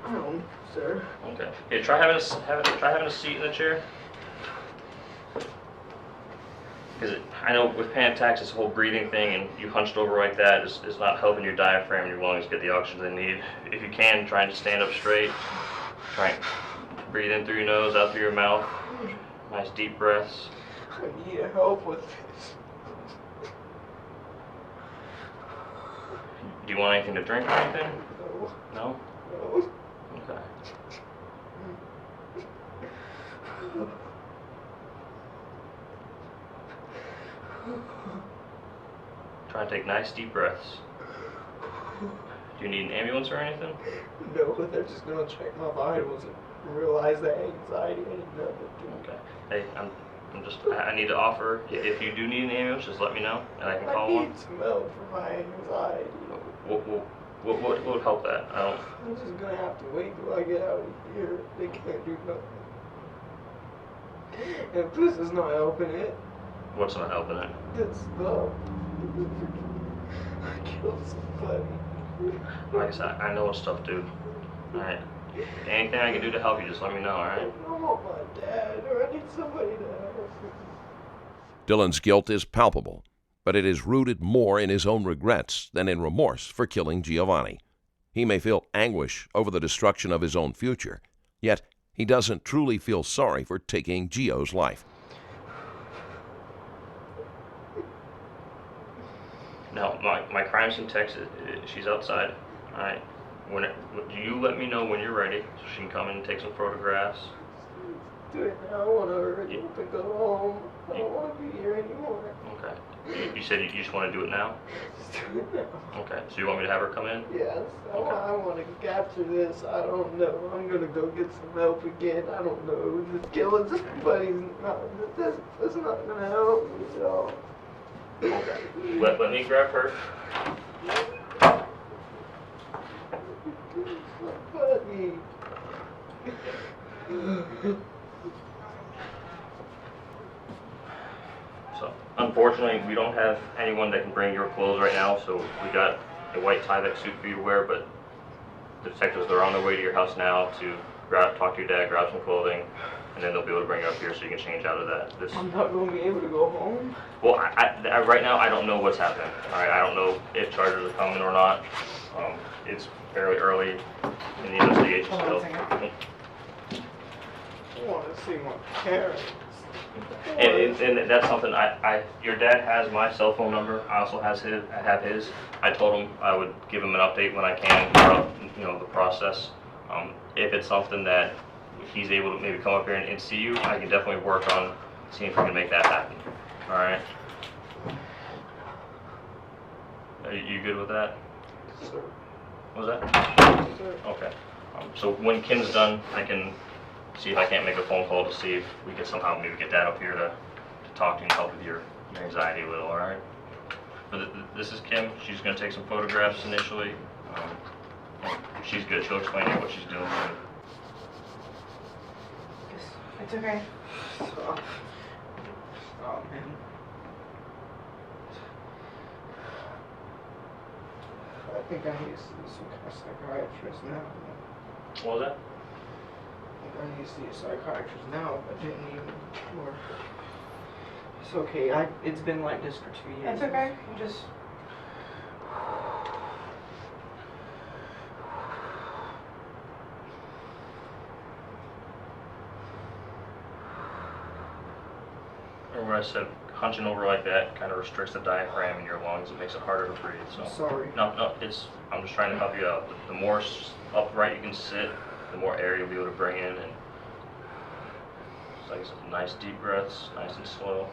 No, sir. Okay. Here, try having a seat in the chair. Because I know with panic attacks, this whole breathing thing, and you hunched over like that is not helping your diaphragm and your lungs get the oxygen they need. If you can, try and stand up straight. Try and breathe in through your nose, out through your mouth. Nice deep breaths. I need help with this. Do you want anything to drink or anything? No. No? No. Okay. Try and take nice deep breaths. Do you need an ambulance or anything? No, they're just gonna check my vitals and realize that anxiety ain't nothing. Okay. Hey, I need to offer, if you do need an ambulance, just let me know, and I can call one. I need some help for my anxiety. What would help that? I'm just gonna have to wait till I get out of here. They can't do nothing. If this is not helping it, What's not helping it? this stuff. I killed somebody. Like I said, I know it's tough, dude. Alright. Anything I can do to help you, just let me know, alright? I want my dad, or I need somebody to help. Dillan's guilt is palpable, but it is rooted more in his own regrets than in remorse for killing Giovanni. He may feel anguish over the destruction of his own future, yet he doesn't truly feel sorry for taking Gio's life. No, my crime scene text, she's outside. Alright. Do you let me know when you're ready so she can come in and take some photographs? Do it now. I want to hurry up and go home. I don't want to be here anymore. Okay. You said you just want to do it now? Just do it now. Okay. So you want me to have her come in? Yes. Okay. I want to capture this. I don't know. I'm going to go get some help again. I don't know. Just killing somebody's not, that's not going to help me at all. Okay. Let me grab her. Buddy. So, unfortunately, we don't have anyone that can bring your clothes right now, so we got a white Tyvek suit for you to wear, but the detectives, they're on their way to your house now to talk to your dad, grab some clothing, and then they'll be able to bring you up here so you can change out of that. I'm not going to be able to go home. Well, right now, I don't know what's happening. All right, I don't know if charges are coming or not. It's fairly early in the investigation still. I want to see my parents. And that's something your dad has my cell phone number. I also have his. I told him I would give him an update when I can throughout, the process. If it's something that he's able to maybe come up here and see you, I can definitely work on seeing if we can make that happen. All right. Are you good with that? Sir. What was that? Sir. Okay. So when Kim's done, I can see if I can't make a phone call to see if we can somehow maybe get that up here to talk to you and help with your anxiety a little, all right? But this is Kim. She's going to take some photographs initially. She's good. She'll explain to you what she's doing. It's okay. Stop. Stop, man. I think I need to see some kind of psychiatrist now. What was that? I think I need to see a psychiatrist now, but I didn't even before. It's okay. It's been like this for 2 years. It's okay. You just. Remember what I said, hunching over like that kind of restricts the diaphragm in your lungs. It makes it harder to breathe. So. Sorry. No, I'm just trying to help you out. The more upright you can sit, the more air you'll be able to bring in, and it's like some nice deep breaths, nice and slow.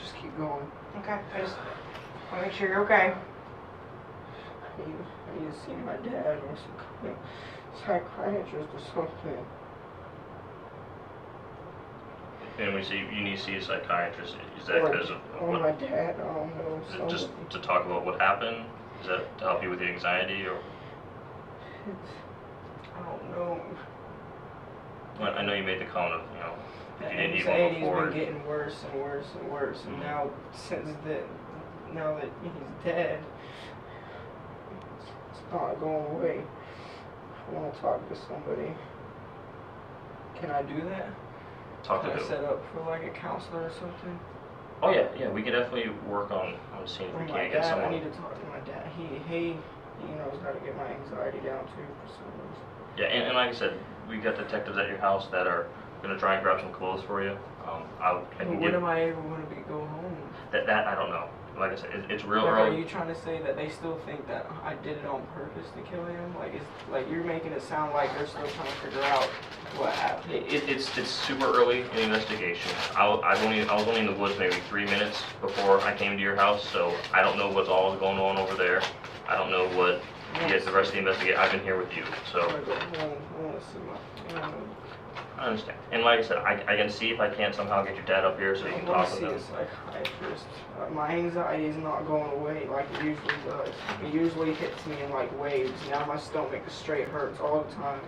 Just keep going. Okay. I just want to make sure you're okay. I need to see my dad or some kind of psychiatrist or something. And when you say you need to see a psychiatrist, is that because of or what? My dad, I don't know. Is it just to talk about what happened? Is that to help you with the anxiety, or? I don't know. Well, I know you made the comment of, if you didn't need one Anxiety's before. been getting worse and worse and worse, and now now that he's dead, it's not going away. I want to talk to somebody. Can I do that? Talk to Can I who? set up for like a counselor or something? Oh yeah, we can definitely work on seeing if Or we my can't get dad. someone. I need to talk to my dad. He knows how to get my anxiety down too for some reason. Yeah, and like I said, we got detectives at your house that are gonna try and grab some clothes for you. I can When give am I ever going to go home? that I don't know. like I said, it's real Like, early. are you trying to say that they still think that I did it on purpose to kill him? Like you're making it sound like they're still trying to figure out what happened. It's super early in the investigation. I was only in the woods maybe 3 minutes before I came to your house, so I don't know what's all going on over there. I don't know what the rest of the investigation. I've been here with you, so. I want to see my. I understand. And like I said, I can see if I can't somehow get your dad up here so you can I want talk to with see him. a psychiatrist. My anxiety is not going away like it usually does. It usually hits me in like waves. Now my stomach straight hurts all the time.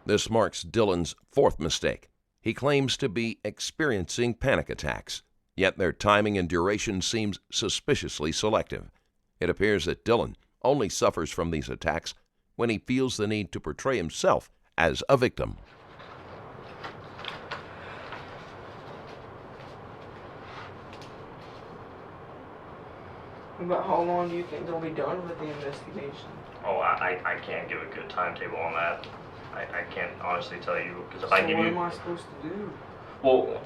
This marks Dillan's fourth mistake. He claims to be experiencing panic attacks, yet their timing and duration seems suspiciously selective. It appears that Dillan only suffers from these attacks when he feels the need to portray himself as a victim. But how long do you think they'll be done with the investigation? Oh, I can't give a good timetable on that. I can't honestly tell you, because if I give what you... am I supposed to do? Well,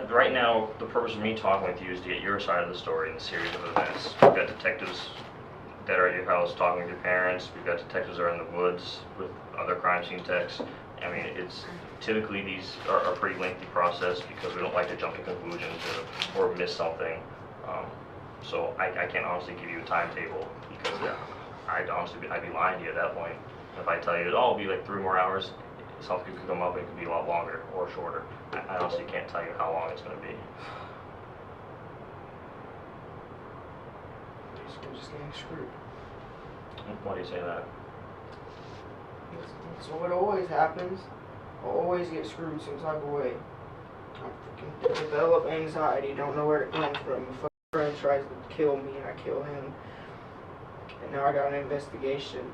right now, the purpose of me talking with you is to get your side of the story in the series of events. We've got detectives that are at your house talking with your parents. We've got detectives that are in the woods with other crime scene techs. I mean, it's typically these are a pretty lengthy process because we don't like to jump to conclusions or miss something. So I can't honestly give you a timetable because I'd be lying to you at that point. If I tell you, oh, it'll be like 3 more hours, something could come up and it could be a lot longer or shorter. I honestly can't tell you how long it's going to be. I'm just getting screwed. Why do you say that? So it always happens. I always get screwed since I've away. I freaking develop anxiety, don't know where it comes from. If a friend tries to kill me, I kill him. And now I got an investigation.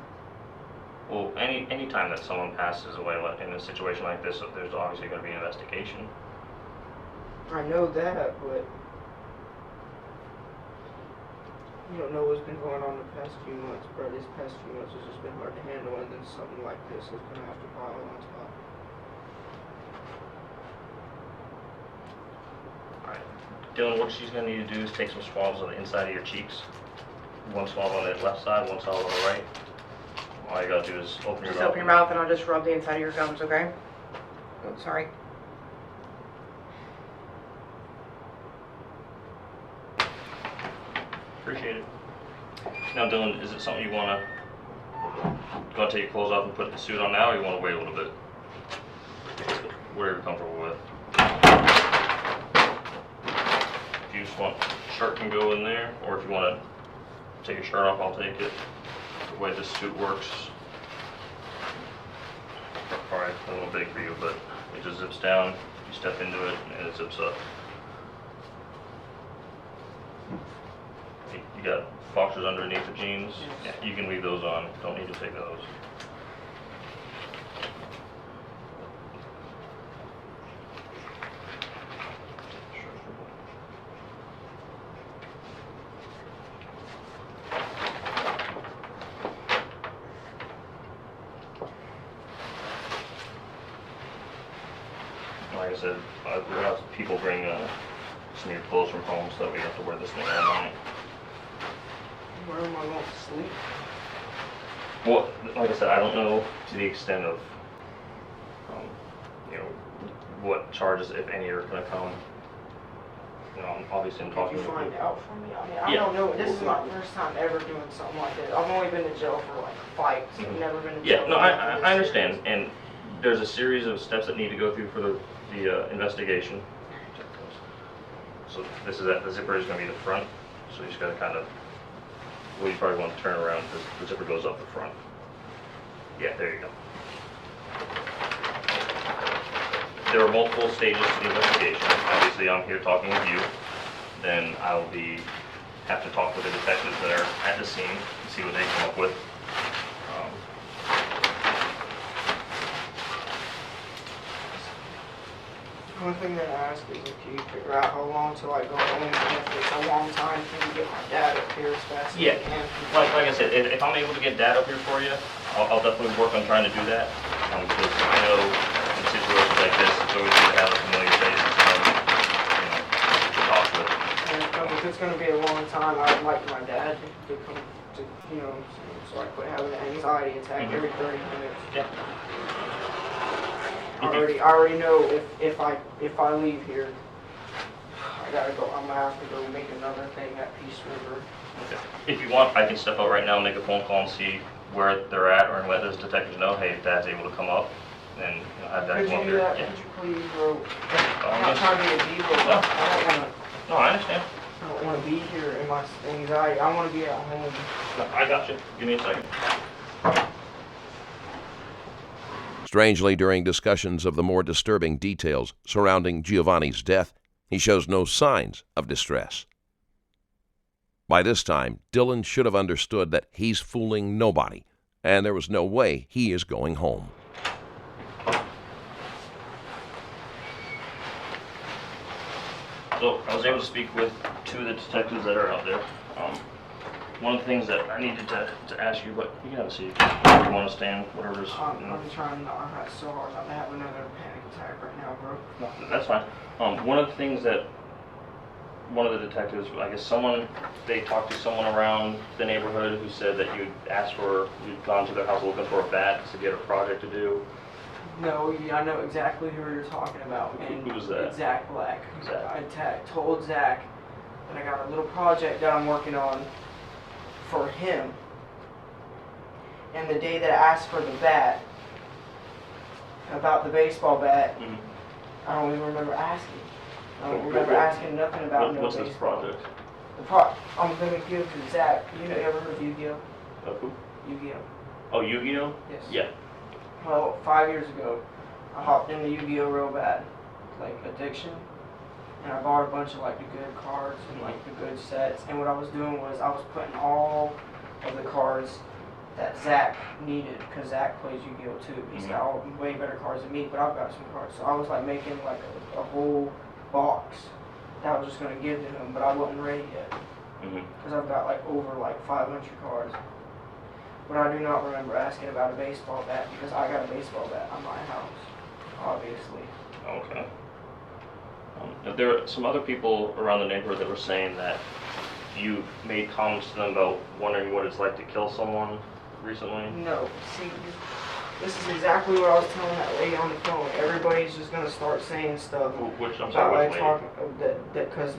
Well, any time that someone passes away in a situation like this, there's obviously going to be an investigation. I know that, but you don't know what's been going on the past few months, bro. These past few months has just been hard to handle, and then something like this is going to have to pile on top. Alright. Dylan, what she's going to need to do is take some swabs on the inside of your cheeks. 1 swab on the left side, 1 swab on the right. All you got to do is open your mouth. Just open your mouth and I'll just rub the inside of your gums, okay? Oh, sorry. Appreciate it. Now, Dylan, is it something you want to take your clothes off and put the suit on now, or you want to wait a little bit? Whatever you're comfortable with. If you just want, shirt can go in there, or if you want to take your shirt off, I'll take it. The way this suit works, probably a little big for you, but it just zips down, you step into it, and it zips up. You got boxers underneath the jeans. Yeah, you can leave those on. Don't need to take those. Like I said, we're gonna have people bring some of your clothes from home so that we don't have to wear this thing all night. Where am I going to sleep? Well, like I said, I don't know to the extent of, you know, what charges, if any, are going to come. You know, obviously I'm talking Did you with find out from me? I mean, I Yeah. don't know. This is my first time ever doing something like this. I've only been to jail for like fights. I've never been to jail. Yeah, no, for I this understand, serious. and there's a series of steps that need to go through for the investigation. So this is the zipper is going to be the front, so you just got to kind of, well, you probably want to turn around because the zipper goes up the front. Yeah, there you go. There are multiple stages to the investigation. Obviously, I'm here talking with you. Then I'll have to talk with the detectives that are at the scene and see what they come up with. One thing that I ask is if you figure out how long till I go home, and if it's a long time for you to get my dad up here as fast as Yeah, I can. like I said, if I'm able to get dad up here for you, I'll definitely work on trying to do that. Because I know in situations like this, it's always good to have a familiar face and someone, you know, to talk with. And if same time, I'd like my dad to come to, you know, so I quit having an anxiety attack every 30 minutes. Yeah. I already know if I leave here, I gotta go. I'm gonna have to go make another thing at Peace River. Okay. If you want, I can step out right now and make a phone call and see where they're at, or let those detectives know, hey, if Dad's able to come up, and have that Could come you up do here. that? Yeah. Could you please, bro? I'm not trying to be a diva, but No, I understand. I don't want to be here in my anxiety. I want to be at home. No, I got you. Give me a second. Strangely, during discussions of the more disturbing details surrounding Giovanni's death, he shows no signs of distress. By this time, Dillan should have understood that he's fooling nobody, and there was no way he is going home. So I was able to speak with two of the detectives that are out there. One of the things that I needed to ask you, but you can have a seat. If you want to stand, whatever's. I'm trying not. I'm so hard not to have another panic attack right now, bro. No, that's fine. One of the things that one of the detectives, I guess they talked to someone around the neighborhood who said that you'd gone to their house looking for a bat to get a project to do. No, I know exactly who you're talking about. And Who was that? It's Zach Black. Zach. I told Zach that I got a little project that I'm working on for him. And the day that I asked for the bat, about the baseball bat, I don't even remember asking. I don't remember asking nothing about What's no this baseball. project? I'm going to give to Zach. You know, ever heard of Yu-Gi-Oh? Who? Yu-Gi-Oh. Oh, Yu-Gi-Oh? Yes. Yeah. Well, 5 years ago, I hopped into Yu-Gi-Oh real bad, like addiction, and I bought a bunch of like the good cards and like the good sets. And what I was doing was I was putting all of the cards that Zach needed, because Zach plays Yu-Gi-Oh too. He's got all way better cards than me, but I've got some cards. So I was like making like a whole box that I was just gonna give to him, but I wasn't ready yet, because I've got like over like 500 cards. But I do not remember asking about a baseball bat, because I got a baseball bat on my house, obviously. Okay. There are some other people around the neighborhood that were saying that you made comments to them about wondering what it's like to kill someone recently. No, see, this is exactly what I was telling that lady on the phone. Everybody's just gonna start saying stuff. Which, I'm about sorry, like which lady? talking that because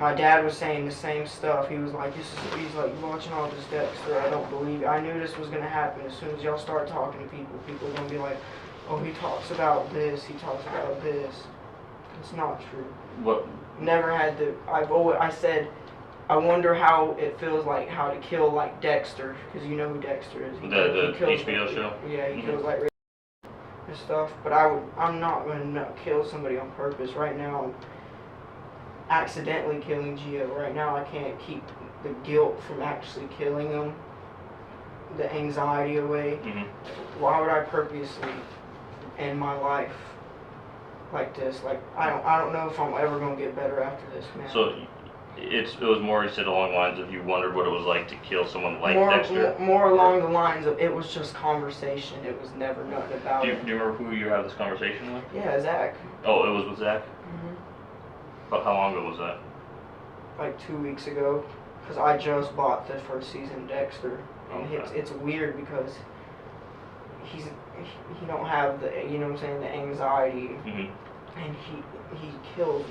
my dad was saying the same stuff. He was like, he's like, watching all this Dexter, I don't believe it. I knew this was gonna happen. As soon as y'all start talking to people are gonna be like, oh, he talks about this, he talks about this. It's not true. What? Never had to. I said, I wonder how it feels like how to kill like Dexter, because you know who Dexter is. The kills, HBO show? Yeah, he kills like and stuff. But I'm not gonna kill somebody on purpose. Right now, I'm accidentally killing Gio. Right now, I can't keep the guilt from actually killing him, the anxiety away. Why would I purposely end my life like this? Like I don't know if I'm ever gonna get better after this, man. So it was more, you said, along the lines of you wondered what it was like to kill someone like Dexter? More along the lines of it was just conversation. It was never nothing about Do you it. remember who you had this conversation with? Yeah, Zach. Oh, it was with Zach? But how long ago was that? Like 2 weeks ago, because I just bought the first season Dexter, and Okay. it's weird because he don't have the, you know what I'm saying, the anxiety, and he kills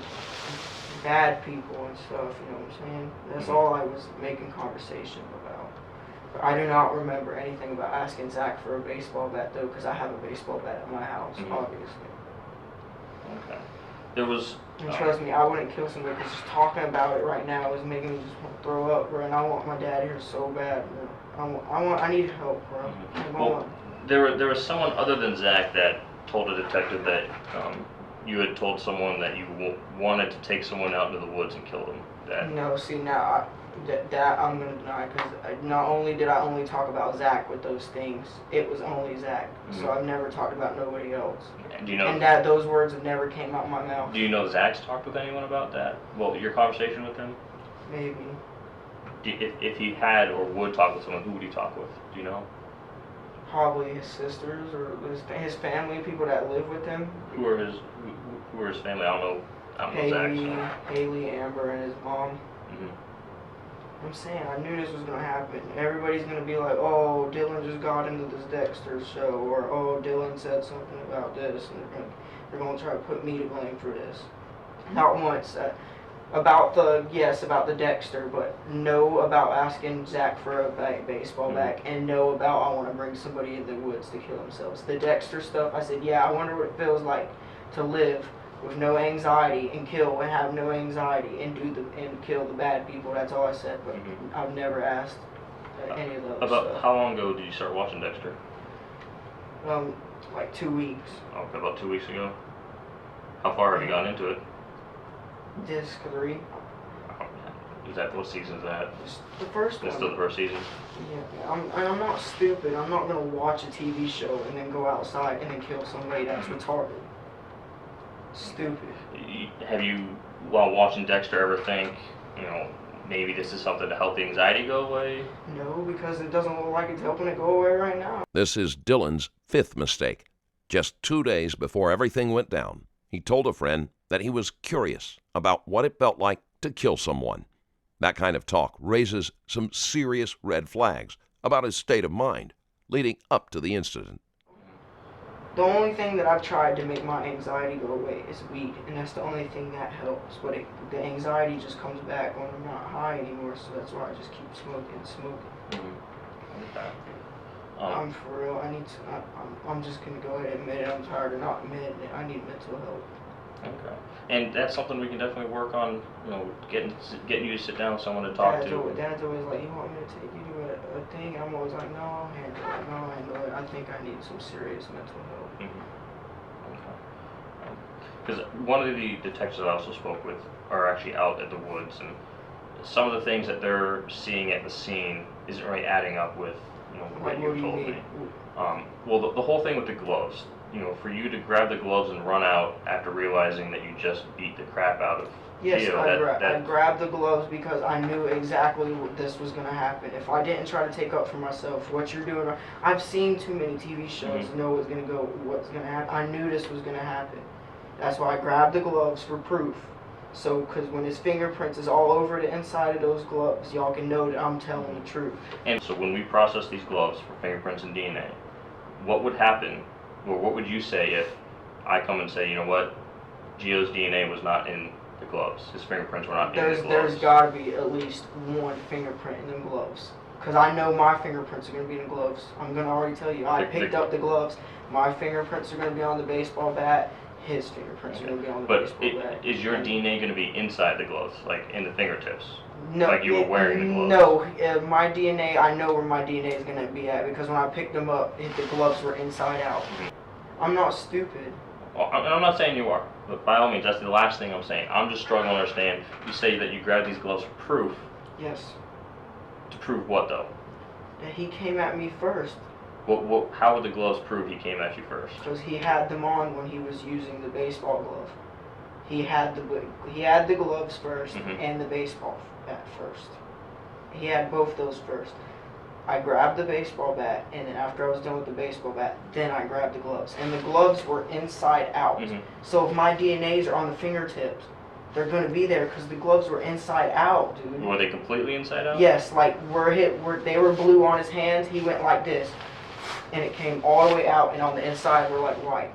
bad people and stuff, you know what I'm saying? That's all I was making conversation about. But I do not remember anything about asking Zach for a baseball bat though, because I have a baseball bat at my house, obviously. Okay. There was... And trust me, I wouldn't kill somebody, because just talking about it right now is making me just want to throw up, bro, and I want my dad here so bad, bro. I need help, bro. Well, there was someone other than Zach that told a detective that you had told someone that you wanted to take someone out into the woods and kill them. No, see, now that I'm going to deny, because not only did I only talk about Zach with those things, it was only Zach. So I've never talked about nobody else. Do you know? And that those words have never came out my mouth. Do you know Zach's talked with anyone about that? Well, your conversation with him? Maybe. If he had or would talk with someone, who would he talk with? Do you know? Probably his sisters or his family, people that live with him. Who are his family? I don't know Zach's. Haley, Amber, and his mom. I'm saying, I knew this was gonna happen. Everybody's gonna be like, oh, Dillan just got into this Dexter show, or oh, Dillan said something about this, and they're gonna try to put me to blame for this. Not once. About the Dexter, but no about asking Zach for a baseball bat, and no about I want to bring somebody in the woods to kill themselves. The Dexter stuff, I said, yeah, I wonder what it feels like to live with no anxiety and kill and have no anxiety and kill the bad people. That's all I said, but I've never asked any of those. About how long ago did you start watching Dexter? Like 2 weeks. Okay, about 2 weeks ago. How far have you gotten into it? Disc 3. Is that, what season is that? It's the first one. It's still the first season? Yeah, I'm not stupid. I'm not gonna watch a TV show and then go outside and then kill somebody that's retarded. Stupid. Have you, while watching Dexter, ever think, maybe this is something to help the anxiety go away? No, because it doesn't look like it's helping it go away right now. This is Dillan's 5th mistake. Just 2 days before everything went down, he told a friend that he was curious about what it felt like to kill someone. That kind of talk raises some serious red flags about his state of mind leading up to the incident. The only thing that I've tried to make my anxiety go away is weed, and that's the only thing that helps. But the anxiety just comes back when I'm not high anymore, so that's why I just keep smoking. Okay. I'm for real. I'm just gonna go ahead and admit it. I'm tired of not admitting it. I need mental help. Okay. And that's something we can definitely work on, getting you to sit down with someone to talk to. Dad's always like, you want me to take you to a thing? I'm always like, no, I'll handle it. I think I need some serious mental help. Okay. Because one of the detectives I also spoke with are actually out at the woods, and some of the things that they're seeing at the scene isn't really adding up with what you told me. Well, the whole thing with the gloves. For you to grab the gloves and run out after realizing that you just beat the crap out of Yes, Gio, I grabbed the gloves because I knew exactly what this was going to happen. If I didn't try to take up for myself what you're doing, I've seen too many TV shows to know what's going to happen. I knew this was going to happen. That's why I grabbed the gloves for proof. So, because when his fingerprints is all over the inside of those gloves, y'all can know that I'm telling the truth. And so when we process these gloves for fingerprints and DNA, what would happen? Or what would you say if I come and say, you know what, Gio's DNA was not in the gloves, his fingerprints were not in the gloves? There's got to be at least one fingerprint in them gloves. Because I know my fingerprints are going to be in the gloves. I'm going to already tell you. I picked up the gloves. My fingerprints are going to be on the baseball bat. His fingerprints are going to be on the baseball bat. Is your DNA going to be inside the gloves, like in the fingertips? No, like you were wearing the gloves? No, my DNA, I know where my DNA is going to be at because when I picked them up, the gloves were inside out. I'm not stupid. Well, I'm not saying you are, but by all means, that's the last thing I'm saying. I'm just struggling to understand. You say that you grabbed these gloves for proof. Yes. To prove what, though? That he came at me first. How would the gloves prove he came at you first? Because he had them on when he was using the baseball glove. He had the gloves first and the baseball bat first. He had both those first. I grabbed the baseball bat, and then after I was done with the baseball bat, then I grabbed the gloves. And the gloves were inside out. So if my DNAs are on the fingertips, they're going to be there because the gloves were inside out, dude. Were they completely inside out? Yes, like they were blue on his hands. He went like this, and it came all the way out, and on the inside were like white.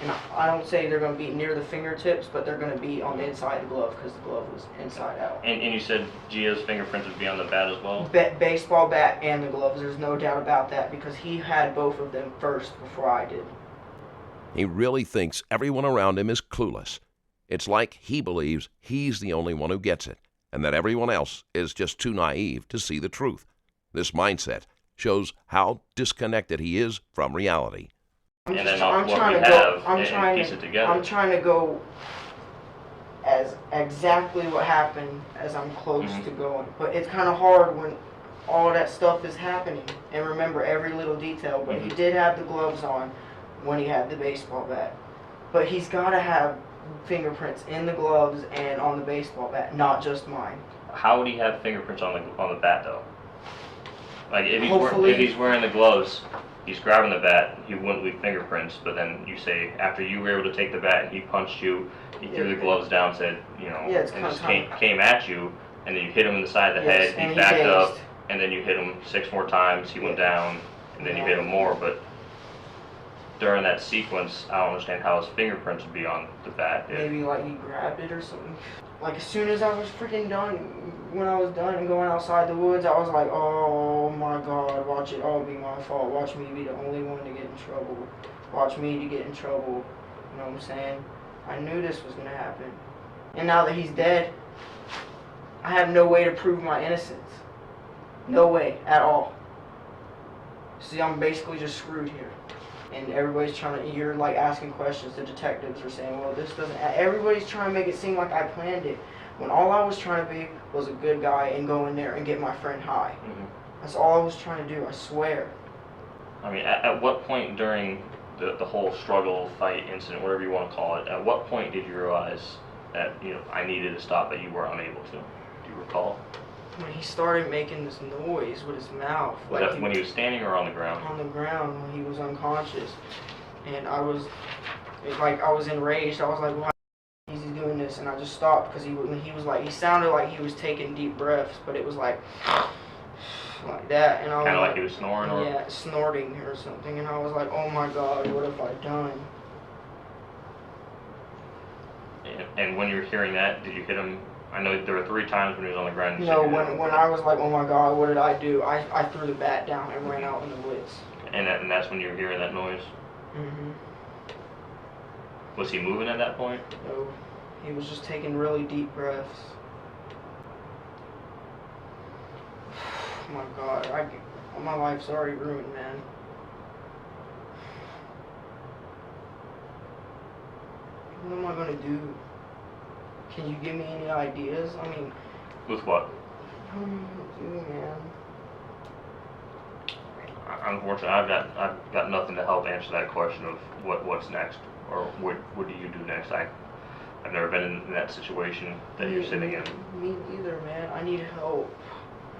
And I don't say they're going to be near the fingertips, but they're going to be on the inside of the glove because the glove was inside out. And you said Gio's fingerprints would be on the bat as well? Baseball bat and the gloves, there's no doubt about that because he had both of them first before I did. He really thinks everyone around him is clueless. It's like he believes he's the only one who gets it, and that everyone else is just too naive to see the truth. This mindset shows how disconnected he is from reality. I'm trying to go as exactly what happened as I'm close to going. But it's kind of hard when all that stuff is happening and remember every little detail. But he did have the gloves on when he had the baseball bat. But he's got to have fingerprints in the gloves and on the baseball bat, not just mine. How would he have fingerprints on the bat, though? Like, if he's wearing the gloves, he's grabbing the bat, he wouldn't leave fingerprints, but then you say, after you were able to take the bat and he punched you, he threw the gloves down, said, and just came at you, and then you hit him in the side of the Yes, head, and he he backed up, tased. and then you hit him 6 more times, he went down, and then you hit him more, but during that sequence, I don't understand how his fingerprints would be on the bat. Maybe like he grabbed it or something. Like as soon as I was freaking done, when I was done and going outside the woods, I was like, oh my God, watch it all be my fault. Watch me be the only one to get in trouble. Watch me to get in trouble. You know what I'm saying? I knew this was gonna happen. And now that he's dead, I have no way to prove my innocence. No way at all. See, I'm basically just screwed here. And everybody's trying to, you're like asking questions. The detectives are saying, well, this doesn't, everybody's trying to make it seem like I planned it. When all I was trying to be was a good guy and go in there and get my friend high. Mm-hmm. That's all I was trying to do, I swear. I mean, at what point during the whole struggle, fight, incident, whatever you want to call it, at what point did you realize that, you know, I needed to stop, but you were unable to? Do you recall? When he started making this noise with his mouth. Was like that when he was standing or on the ground? On the ground, when he was unconscious. And I was, like, I was enraged. I was like, why is he doing this? And I just stopped because he was like, he sounded like he was taking deep breaths, but it was like that. And I was Kind of like he was snoring? Or? Yeah, snorting or something. And I was like, oh my God, what have I done? And when you were hearing that, did you hit him? I know there were 3 times when he was on the ground. No, when I was like, oh my God, what did I do? I threw the bat down and ran out in the woods. And that's when you were hearing that noise? Mm-hmm. Was he moving at that point? No, he was just taking really deep breaths. Oh my God, my life's already ruined, man. What am I gonna do? Can you give me any ideas? I mean, With what? what am I gonna do, man? Unfortunately, I've got nothing to help answer that question of what's next, or what do you do next. I've never been in that situation that you're sitting in. Me neither, man. I need help.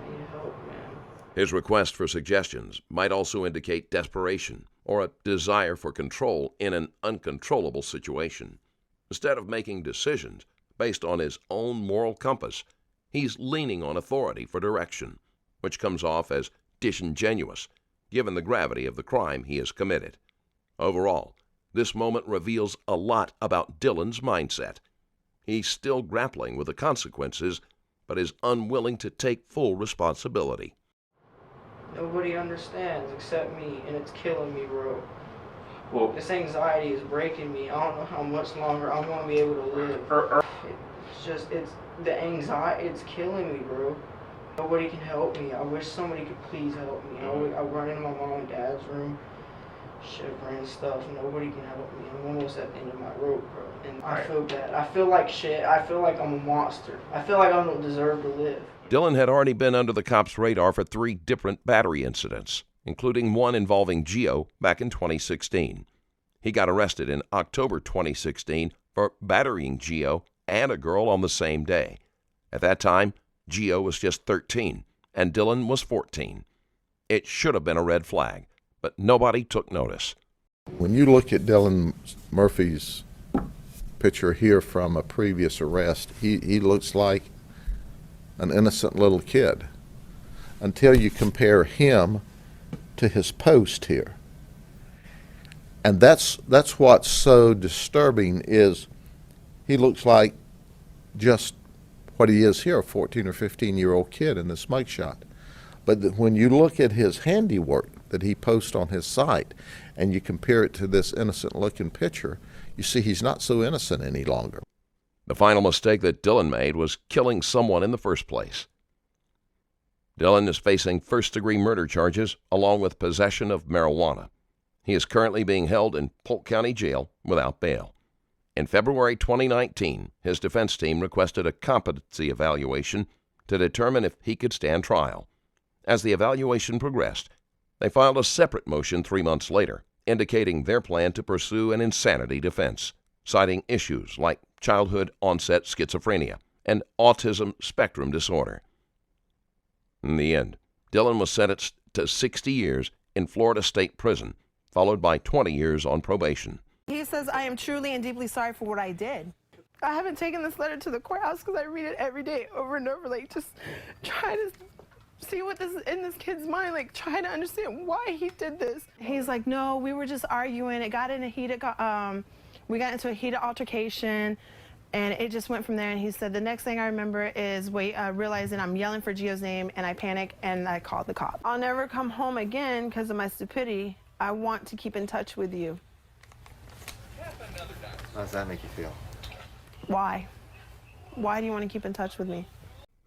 I need help, man. His request for suggestions might also indicate desperation or a desire for control in an uncontrollable situation. Instead of making decisions based on his own moral compass, he's leaning on authority for direction, which comes off as disingenuous, given the gravity of the crime he has committed. Overall, this moment reveals a lot about Dillan's mindset. He's still grappling with the consequences, but is unwilling to take full responsibility. Nobody understands except me, and it's killing me, bro. Well, This anxiety is breaking me. I don't know how much longer I'm going to be able to live. It's the anxiety, it's killing me, bro. Nobody can help me. I wish somebody could please help me. I run into my mom and dad's room, shivering and stuff. Nobody can help me. I'm almost at the end of my rope, bro. And I feel bad. I feel like shit. I feel like I'm a monster. I feel like I don't deserve to live. Dillan had already been under the cops' radar for 3 different battery incidents, including one involving Gio back in 2016. He got arrested in October 2016 for batterying Gio and a girl on the same day. At that time, Gio was just 13 and Dillan was 14. It should have been a red flag, but nobody took notice. When you look at Dillan Murphy's picture here from a previous arrest, he looks like an innocent little kid until you compare him to his post here. And that's what's so disturbing, is he looks like just what he is here, a 14 or 15-year-old kid in this mugshot. But when you look at his handiwork that he posts on his site and you compare it to this innocent-looking picture, you see he's not so innocent any longer. The final mistake that Dillan made was killing someone in the first place. Dillan is facing first-degree murder charges along with possession of marijuana. He is currently being held in Polk County Jail without bail. In February 2019, his defense team requested a competency evaluation to determine if he could stand trial. As the evaluation progressed, they filed a separate motion 3 months later, indicating their plan to pursue an insanity defense, citing issues like childhood onset schizophrenia and autism spectrum disorder. In the end, Dillan was sentenced to 60 years in Florida State Prison, followed by 20 years on probation. He says, I am truly and deeply sorry for what I did. I haven't taken this letter to the courthouse because I read it every day over and over, like just try to see what this is in this kid's mind, like try to understand why he did this. He's like, no, we were just arguing. It got in a heated, we got into a heated altercation, and it just went from there. And he said, the next thing I remember is realizing I'm yelling for Gio's name, and I panic and I called the cop. I'll never come home again because of my stupidity. I want to keep in touch with you. How does that make you feel? Why? Why do you want to keep in touch with me?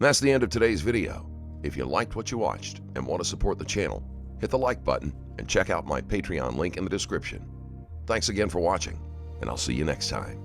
That's the end of today's video. If you liked what you watched and want to support the channel, hit the like button and check out my Patreon link in the description. Thanks again for watching, and I'll see you next time.